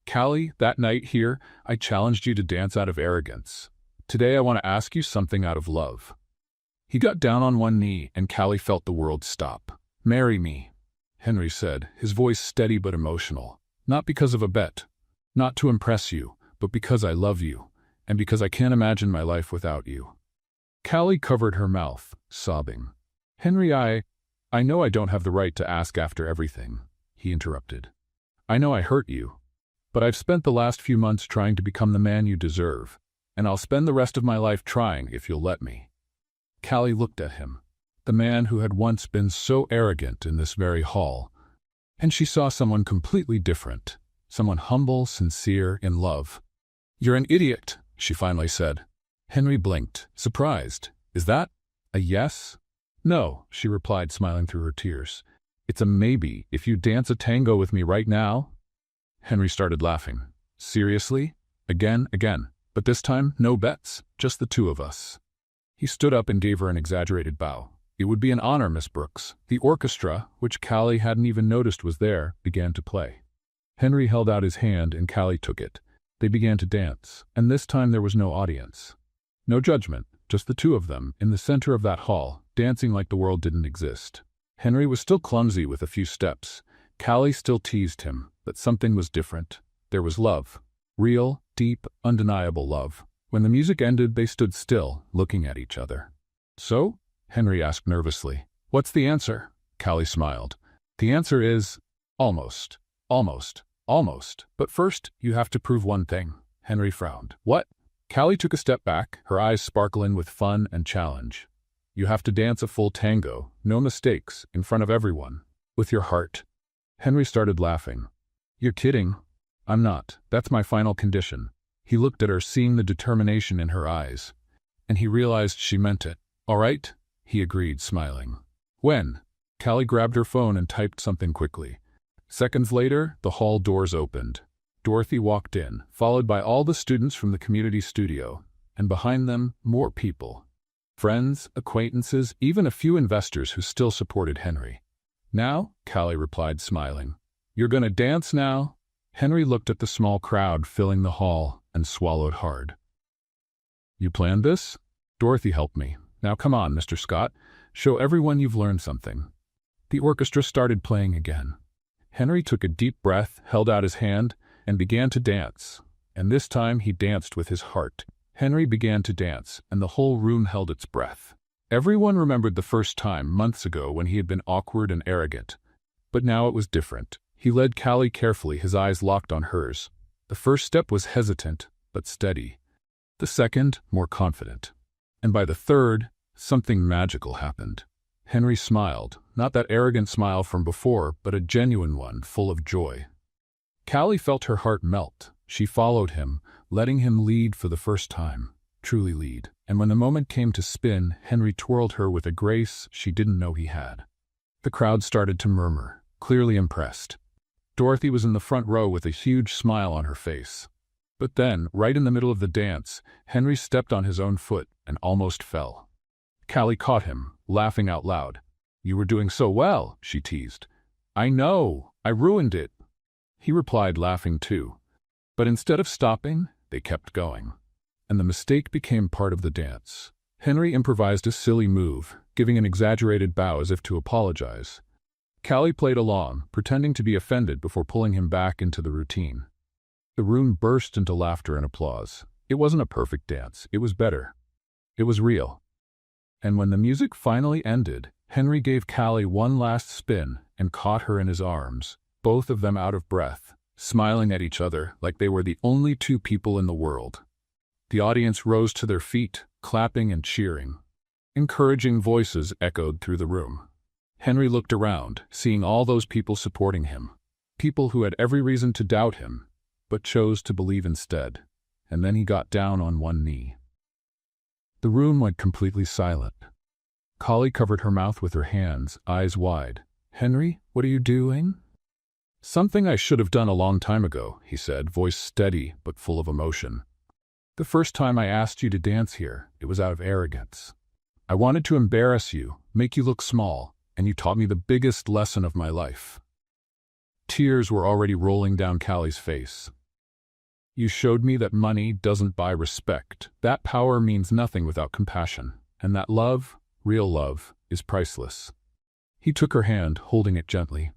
"Callie, that night here, I challenged you to dance out of arrogance. Today I want to ask you something out of love." He got down on one knee and Callie felt the world stop. "Marry me," Henry said, his voice steady but emotional. "Not because of a bet, not to impress you, but because I love you, and because I can't imagine my life without you." Callie covered her mouth, sobbing. "Henry, I know I don't have the right to ask after everything," he interrupted. I know I hurt you, but I've spent the last few months trying to become the man you deserve, and I'll spend the rest of my life trying if you'll let me. Callie looked at him, the man who had once been so arrogant in this very hall, and she saw someone completely different, someone humble, sincere, in love. You're an idiot, she finally said. Henry blinked, surprised. Is that a yes? No, she replied, smiling through her tears. It's a maybe if you dance a tango with me right now. Henry started laughing. Seriously? Again. But this time, no bets, just the two of us. He stood up and gave her an exaggerated bow. It would be an honor, Miss Brooks. The orchestra, which Callie hadn't even noticed was there, began to play. Henry held out his hand and Callie took it. They began to dance, and this time there was no audience. No judgment, just the two of them, in the center of that hall, dancing like the world didn't exist. Henry was still clumsy with a few steps. Callie still teased him, but something was different. There was love. Real, deep, undeniable love. When the music ended, they stood still, looking at each other. So? Henry asked nervously. What's the answer? Callie smiled. The answer is almost. But first, you have to prove one thing. Henry frowned. What? Callie took a step back, her eyes sparkling with fun and challenge. You have to dance a full tango, no mistakes, in front of everyone. With your heart. Henry started laughing. You're kidding. I'm not. That's my final condition. He looked at her, seeing the determination in her eyes. And he realized she meant it. All right, he agreed, smiling. When? Callie grabbed her phone and typed something quickly. Seconds later, the hall doors opened. Dorothy walked in, followed by all the students from the community studio, and behind them, more people. Friends, acquaintances, even a few investors who still supported Henry. Now? Callie replied, smiling. You're gonna dance now? Henry looked at the small crowd filling the hall and swallowed hard. You planned this? Dorothy helped me. Now come on, Mr. Scott. Show everyone you've learned something. The orchestra started playing again. Henry took a deep breath, held out his hand, and began to dance. And this time he danced with his heart. Henry began to dance, and the whole room held its breath. Everyone remembered the first time, months ago, when he had been awkward and arrogant. But now it was different. He led Callie carefully, his eyes locked on hers. The first step was hesitant, but steady. The second, more confident. And by the third, something magical happened. Henry smiled, not that arrogant smile from before, but a genuine one, full of joy. Callie felt her heart melt. She followed him, letting him lead for the first time, truly lead. And when the moment came to spin, Henry twirled her with a grace she didn't know he had. The crowd started to murmur, clearly impressed. Dorothy was in the front row with a huge smile on her face. But then, right in the middle of the dance, Henry stepped on his own foot and almost fell. Callie caught him, laughing out loud. You were doing so well, she teased. I know, I ruined it. He replied, laughing too. But instead of stopping, they kept going. And the mistake became part of the dance. Henry improvised a silly move, giving an exaggerated bow as if to apologize. Callie played along, pretending to be offended before pulling him back into the routine. The room burst into laughter and applause. It wasn't a perfect dance, it was better. It was real. And when the music finally ended, Henry gave Callie one last spin and caught her in his arms, both of them out of breath, smiling at each other like they were the only two people in the world. The audience rose to their feet, clapping and cheering. Encouraging voices echoed through the room. Henry looked around, seeing all those people supporting him. People who had every reason to doubt him, but chose to believe instead. And then he got down on one knee. The room went completely silent. Callie covered her mouth with her hands, eyes wide. Henry, what are you doing? Something I should have done a long time ago, he said, voice steady but full of emotion. The first time I asked you to dance here, it was out of arrogance. I wanted to embarrass you, make you look small, and you taught me the biggest lesson of my life. Tears were already rolling down Callie's face. You showed me that money doesn't buy respect, that power means nothing without compassion, and that love, real love, is priceless. He took her hand, holding it gently.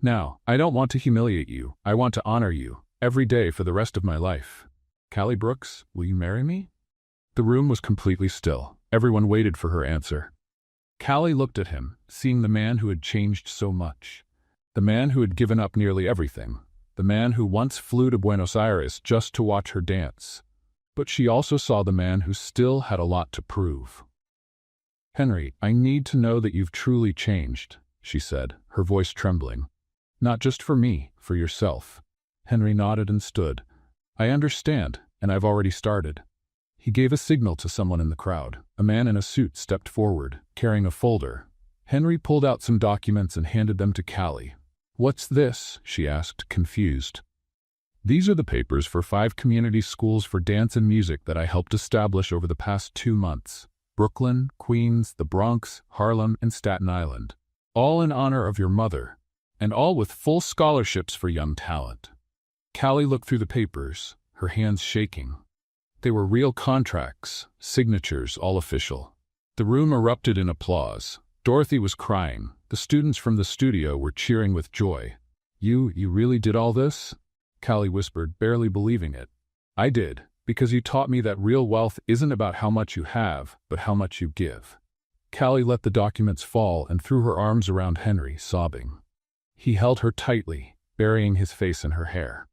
Now, I don't want to humiliate you, I want to honor you, every day for the rest of my life. Callie Brooks, will you marry me? The room was completely still. Everyone waited for her answer. Callie looked at him, seeing the man who had changed so much. The man who had given up nearly everything. The man who once flew to Buenos Aires just to watch her dance. But she also saw the man who still had a lot to prove. "Henry, I need to know that you've truly changed," she said, her voice trembling. "Not just for me, for yourself." Henry nodded and stood. "I understand, and I've already started." He gave a signal to someone in the crowd. A man in a suit stepped forward, carrying a folder. Henry pulled out some documents and handed them to Callie. "What's this?" she asked, confused. "These are the papers for 5 community schools for dance and music that I helped establish over the past 2 months. Brooklyn, Queens, the Bronx, Harlem, and Staten Island. All in honor of your mother, and all with full scholarships for young talent." Callie looked through the papers, her hands shaking. They were real contracts, signatures, all official. The room erupted in applause. Dorothy was crying. The students from the studio were cheering with joy. You really did all this?" Callie whispered, barely believing it. "I did, because you taught me that real wealth isn't about how much you have, but how much you give." Callie let the documents fall and threw her arms around Henry, sobbing. He held her tightly, burying his face in her hair.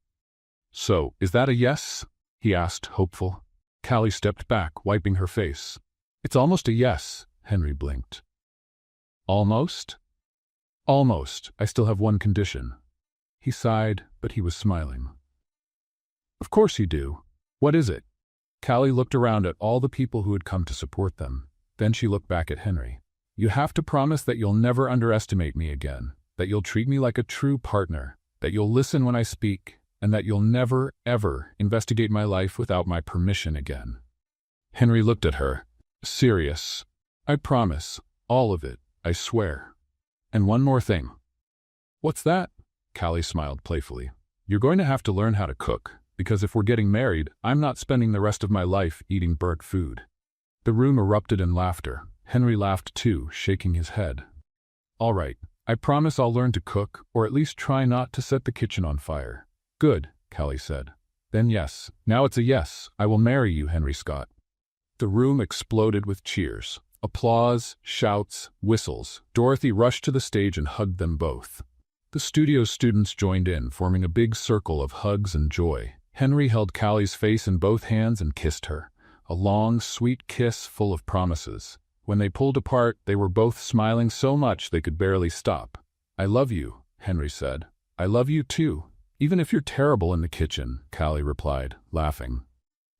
"So, is that a yes?" he asked, hopeful. Callie stepped back, wiping her face. "It's almost a yes," Henry blinked. "Almost?" "Almost. I still have one condition." He sighed, but he was smiling. "Of course you do. What is it?" Callie looked around at all the people who had come to support them. Then she looked back at Henry. "You have to promise that you'll never underestimate me again, that you'll treat me like a true partner, that you'll listen when I speak, and that you'll never, ever investigate my life without my permission again." Henry looked at her, serious. "I promise, all of it, I swear. And one more thing." "What's that?" Callie smiled playfully. "You're going to have to learn how to cook, because if we're getting married, I'm not spending the rest of my life eating burnt food." The room erupted in laughter. Henry laughed too, shaking his head. "All right, I promise I'll learn to cook, or at least try not to set the kitchen on fire." "Good," Callie said. "Then yes, now it's a yes, I will marry you, Henry Scott." The room exploded with cheers. Applause, shouts, whistles. Dorothy rushed to the stage and hugged them both. The studio students joined in, forming a big circle of hugs and joy. Henry held Callie's face in both hands and kissed her. A long, sweet kiss full of promises. When they pulled apart, they were both smiling so much they could barely stop. "I love you," Henry said. "I love you too, even if you're terrible in the kitchen," Callie replied, laughing.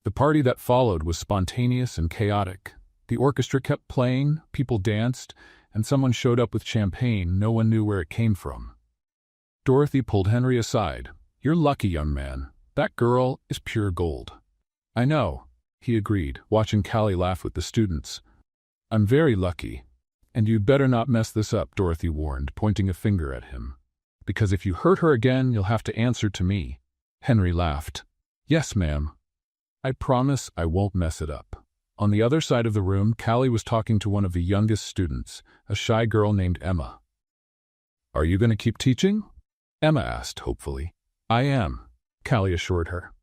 The party that followed was spontaneous and chaotic. The orchestra kept playing, people danced, and someone showed up with champagne no one knew where it came from. Dorothy pulled Henry aside. "You're lucky, young man. That girl is pure gold." "I know," he agreed, watching Callie laugh with the students. "I'm very lucky. And you'd better not mess this up," Dorothy warned, pointing a finger at him. "Because if you hurt her again, you'll have to answer to me." Henry laughed. "Yes, ma'am. I promise I won't mess it up." On the other side of the room, Callie was talking to one of the youngest students, a shy girl named Emma. "Are you going to keep teaching?" Emma asked hopefully. "I am," Callie assured her.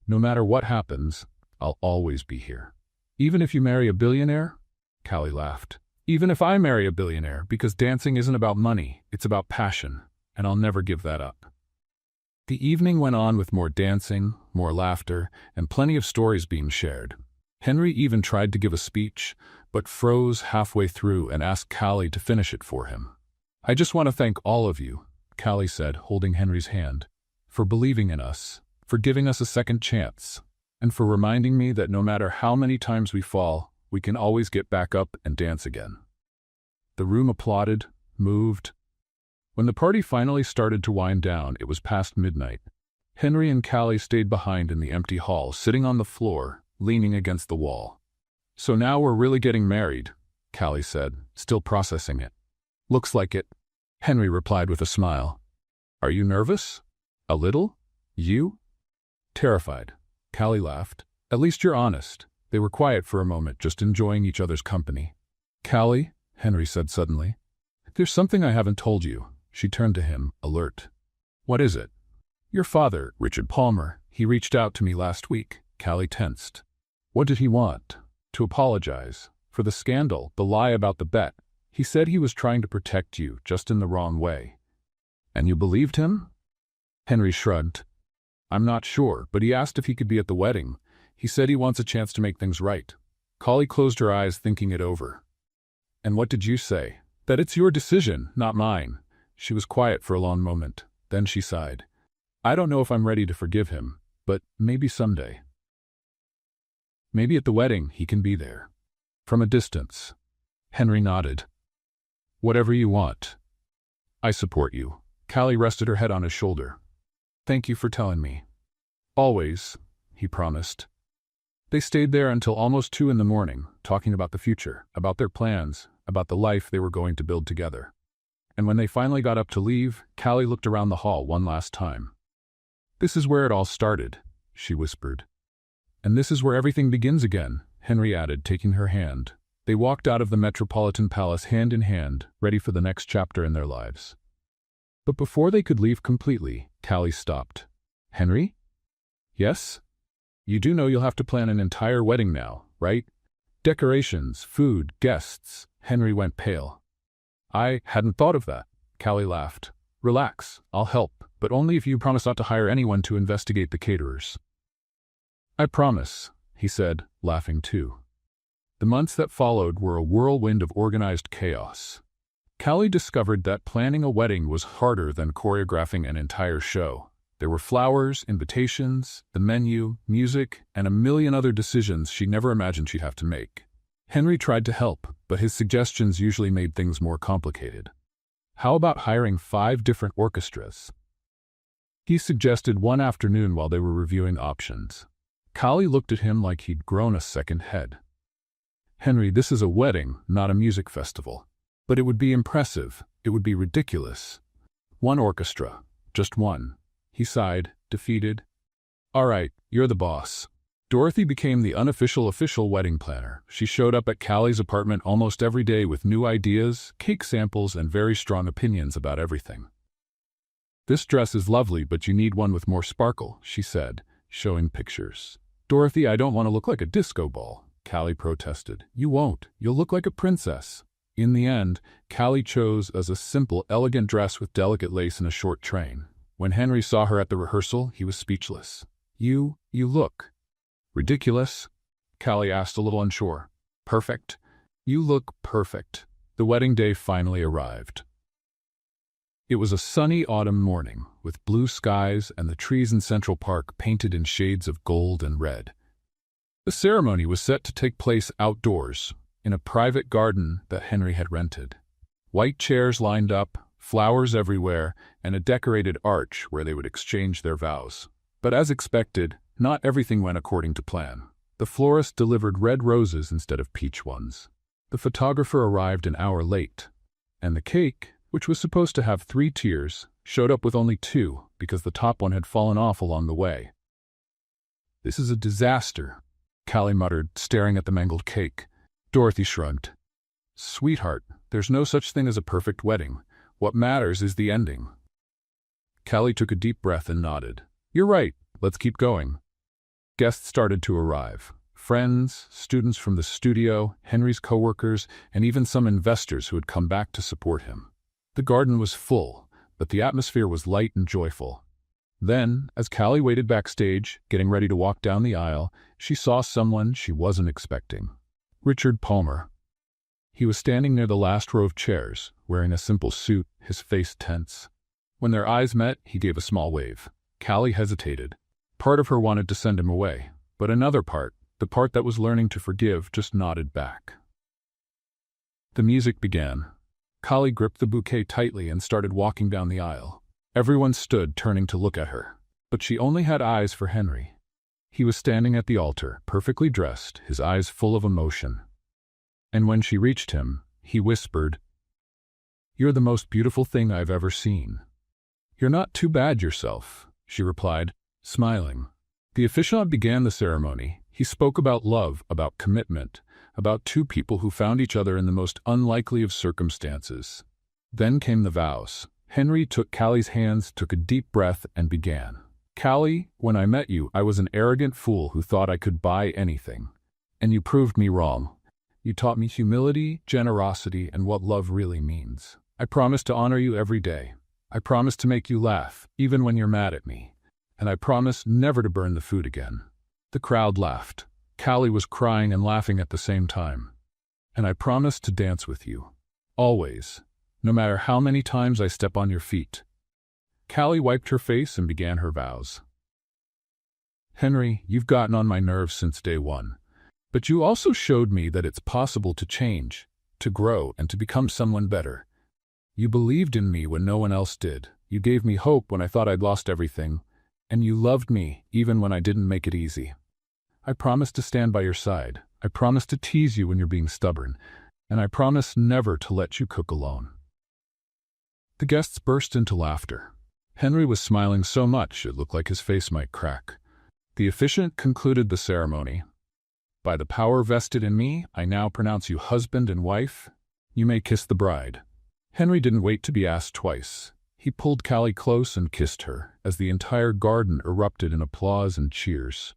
"No matter what happens, I'll always be here." "Even if you marry a billionaire?" Callie laughed. "Even if I marry a billionaire, because dancing isn't about money, it's about passion, and I'll never give that up." The evening went on with more dancing, more laughter, and plenty of stories being shared. Henry even tried to give a speech, but froze halfway through and asked Callie to finish it for him. "I just want to thank all of you," Callie said, holding Henry's hand, "for believing in us, for giving us a second chance, and for reminding me that no matter how many times we fall, we can always get back up and dance again." The room applauded, moved. When the party finally started to wind down, it was past midnight. Henry and Callie stayed behind in the empty hall, sitting on the floor, leaning against the wall. "So now we're really getting married," Callie said, still processing it. "Looks like it," Henry replied with a smile. "Are you nervous?" "A little? You?" "Terrified." Callie laughed. "At least you're honest." They were quiet for a moment, just enjoying each other's company. "Callie," Henry said suddenly, "there's something I haven't told you." She turned to him, alert. "What is it?" "Your father, Richard Palmer, he reached out to me last week." Callie tensed. "What did he want?" "To apologize. For the scandal, the lie about the bet. He said he was trying to protect you, just in the wrong way." And you believed him? Henry shrugged. I'm not sure, but he asked if he could be at the wedding. He said he wants a chance to make things right. Callie closed her eyes, thinking it over. And what did you say? That it's your decision, not mine. She was quiet for a long moment. Then she sighed. I don't know if I'm ready to forgive him, but maybe someday. Maybe at the wedding he can be there. From a distance. Henry nodded. Whatever you want. I support you. Callie rested her head on his shoulder. Thank you for telling me. Always, he promised. They stayed there until almost 2 in the morning, talking about the future, about their plans, about the life they were going to build together. And when they finally got up to leave, Callie looked around the hall one last time. This is where it all started, she whispered. And this is where everything begins again, Henry added, taking her hand. They walked out of the Metropolitan Palace hand in hand, ready for the next chapter in their lives. But before they could leave completely, Callie stopped. Henry? Yes? You do know you'll have to plan an entire wedding now, right? Decorations, food, guests. Henry went pale. I hadn't thought of that. Callie laughed. Relax, I'll help, but only if you promise not to hire anyone to investigate the caterers. I promise, he said, laughing too. The months that followed were a whirlwind of organized chaos. Callie discovered that planning a wedding was harder than choreographing an entire show. There were flowers, invitations, the menu, music, and a million other decisions she never imagined she'd have to make. Henry tried to help, but his suggestions usually made things more complicated. How about hiring 5 different orchestras? He suggested one afternoon while they were reviewing options. Callie looked at him like he'd grown a second head. Henry, this is a wedding, not a music festival. But it would be impressive. It would be ridiculous. One orchestra. Just one. He sighed, defeated. All right, you're the boss. Dorothy became the unofficial official wedding planner. She showed up at Callie's apartment almost every day with new ideas, cake samples, and very strong opinions about everything. This dress is lovely, but you need one with more sparkle, she said, showing pictures. Dorothy, I don't want to look like a disco ball, Callie protested. You won't. You'll look like a princess. In the end, Callie chose as a simple, elegant dress with delicate lace and a short train. When Henry saw her at the rehearsal, he was speechless. You look ridiculous? Callie asked, a little unsure. Perfect. You look perfect. The wedding day finally arrived. It was a sunny autumn morning, with blue skies and the trees in Central Park painted in shades of gold and red. The ceremony was set to take place outdoors, in a private garden that Henry had rented. White chairs lined up, flowers everywhere, and a decorated arch where they would exchange their vows. But as expected, not everything went according to plan. The florist delivered red roses instead of peach ones. The photographer arrived an hour late, and the cake, which was supposed to have 3 tiers, showed up with only 2 because the top one had fallen off along the way. This is a disaster, Callie muttered, staring at the mangled cake. Dorothy shrugged. Sweetheart, there's no such thing as a perfect wedding. What matters is the ending. Callie took a deep breath and nodded. You're right, let's keep going. Guests started to arrive. Friends, students from the studio, Henry's coworkers, and even some investors who had come back to support him. The garden was full, but the atmosphere was light and joyful. Then, as Callie waited backstage, getting ready to walk down the aisle, she saw someone she wasn't expecting. Richard Palmer. He was standing near the last row of chairs, wearing a simple suit, his face tense. When their eyes met, he gave a small wave. Callie hesitated. Part of her wanted to send him away, but another part, the part that was learning to forgive, just nodded back. The music began. Callie gripped the bouquet tightly and started walking down the aisle. Everyone stood, turning to look at her. But she only had eyes for Henry. He was standing at the altar, perfectly dressed, his eyes full of emotion. And when she reached him, he whispered, "You're the most beautiful thing I've ever seen." "You're not too bad yourself," she replied, smiling. The officiant began the ceremony. He spoke about love, about commitment, about 2 people who found each other in the most unlikely of circumstances. Then came the vows. Henry took Callie's hands, took a deep breath, and began. "Callie, when I met you, I was an arrogant fool who thought I could buy anything. And you proved me wrong. You taught me humility, generosity, and what love really means. I promise to honor you every day. I promise to make you laugh, even when you're mad at me. And I promise never to burn the food again." The crowd laughed. Callie was crying and laughing at the same time. "And I promise to dance with you. Always. No matter how many times I step on your feet." Callie wiped her face and began her vows. "Henry, you've gotten on my nerves since day one. But you also showed me that it's possible to change, to grow, and to become someone better. You believed in me when no one else did. You gave me hope when I thought I'd lost everything. And you loved me even when I didn't make it easy. I promise to stand by your side. I promise to tease you when you're being stubborn. And I promise never to let you cook alone." The guests burst into laughter. Henry was smiling so much it looked like his face might crack. The officiant concluded the ceremony. "By the power vested in me, I now pronounce you husband and wife. You may kiss the bride." Henry didn't wait to be asked twice. He pulled Callie close and kissed her, as the entire garden erupted in applause and cheers.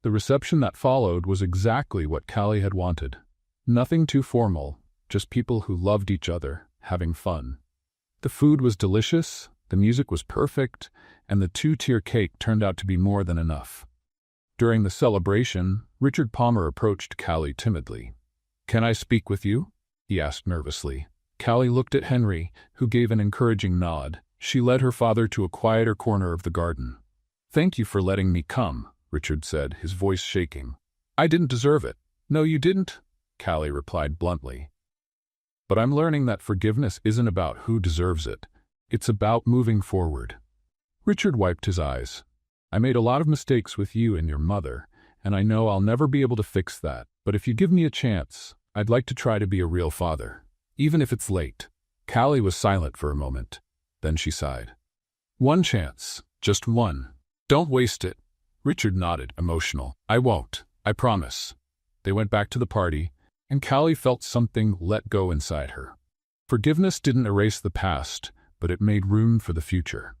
The reception that followed was exactly what Callie had wanted. Nothing too formal, just people who loved each other, having fun. The food was delicious, the music was perfect, and the two-tier cake turned out to be more than enough. During the celebration, Richard Palmer approached Callie timidly. "Can I speak with you?" he asked nervously. Callie looked at Henry, who gave an encouraging nod. She led her father to a quieter corner of the garden. "Thank you for letting me come," Richard said, his voice shaking. "I didn't deserve it." "No, you didn't," Callie replied bluntly. "But I'm learning that forgiveness isn't about who deserves it. It's about moving forward." Richard wiped his eyes. "I made a lot of mistakes with you and your mother, and I know I'll never be able to fix that. But if you give me a chance, I'd like to try to be a real father. Even if it's late." Callie was silent for a moment. Then she sighed. "One chance. Just one. Don't waste it." Richard nodded, emotional. "I won't. I promise." They went back to the party, and Callie felt something let go inside her. Forgiveness didn't erase the past, but it made room for the future.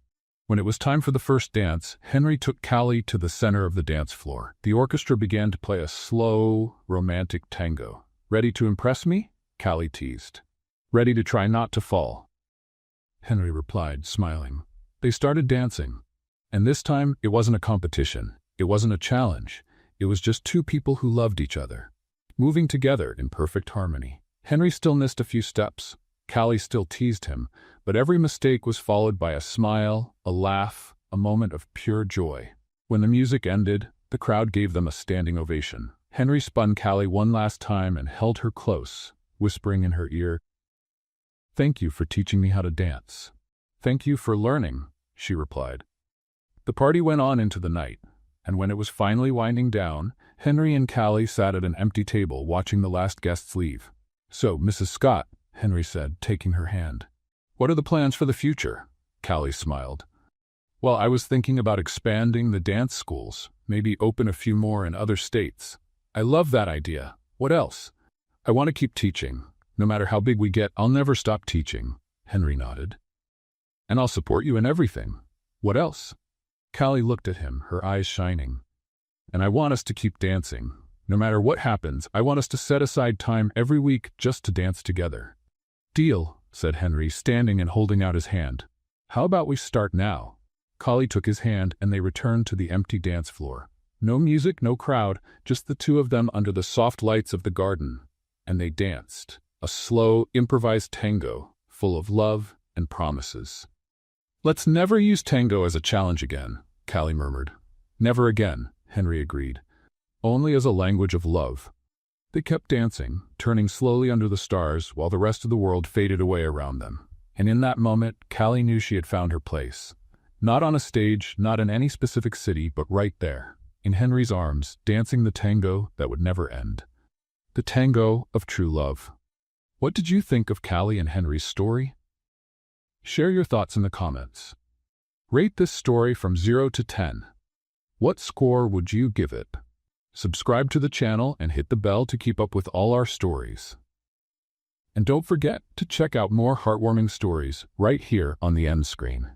When it was time for the first dance, Henry took Callie to the center of the dance floor. The orchestra began to play a slow, romantic tango. "Ready to impress me?" Callie teased. "Ready to try not to fall," Henry replied, smiling. They started dancing. And this time, it wasn't a competition. It wasn't a challenge. It was just two people who loved each other, moving together in perfect harmony. Henry still missed a few steps. Callie still teased him, but every mistake was followed by a smile, a laugh, a moment of pure joy. When the music ended, the crowd gave them a standing ovation. Henry spun Callie one last time and held her close, whispering in her ear, "Thank you for teaching me how to dance." "Thank you for learning," she replied. The party went on into the night, and when it was finally winding down, Henry and Callie sat at an empty table watching the last guests leave. "So, Mrs. Scott," Henry said, taking her hand, "what are the plans for the future?" Callie smiled. "Well, I was thinking about expanding the dance schools, maybe open a few more in other states." "I love that idea. What else?" "I want to keep teaching. No matter how big we get, I'll never stop teaching," Henry nodded. "And I'll support you in everything." "What else?" Callie looked at him, her eyes shining. "And I want us to keep dancing. No matter what happens, I want us to set aside time every week just to dance together." "Deal," said Henry, standing and holding out his hand. "How about we start now?" Callie took his hand and they returned to the empty dance floor. No music, no crowd, just the two of them under the soft lights of the garden. And they danced, a slow, improvised tango, full of love and promises. "Let's never use tango as a challenge again," Callie murmured. "Never again," Henry agreed. "Only as a language of love." They kept dancing, turning slowly under the stars while the rest of the world faded away around them. And in that moment, Callie knew she had found her place. Not on a stage, not in any specific city, but right there, in Henry's arms, dancing the tango that would never end. The tango of true love. What did you think of Callie and Henry's story? Share your thoughts in the comments. Rate this story from 0 to 10. What score would you give it? Subscribe to the channel and hit the bell to keep up with all our stories. And don't forget to check out more heartwarming stories right here on the end screen.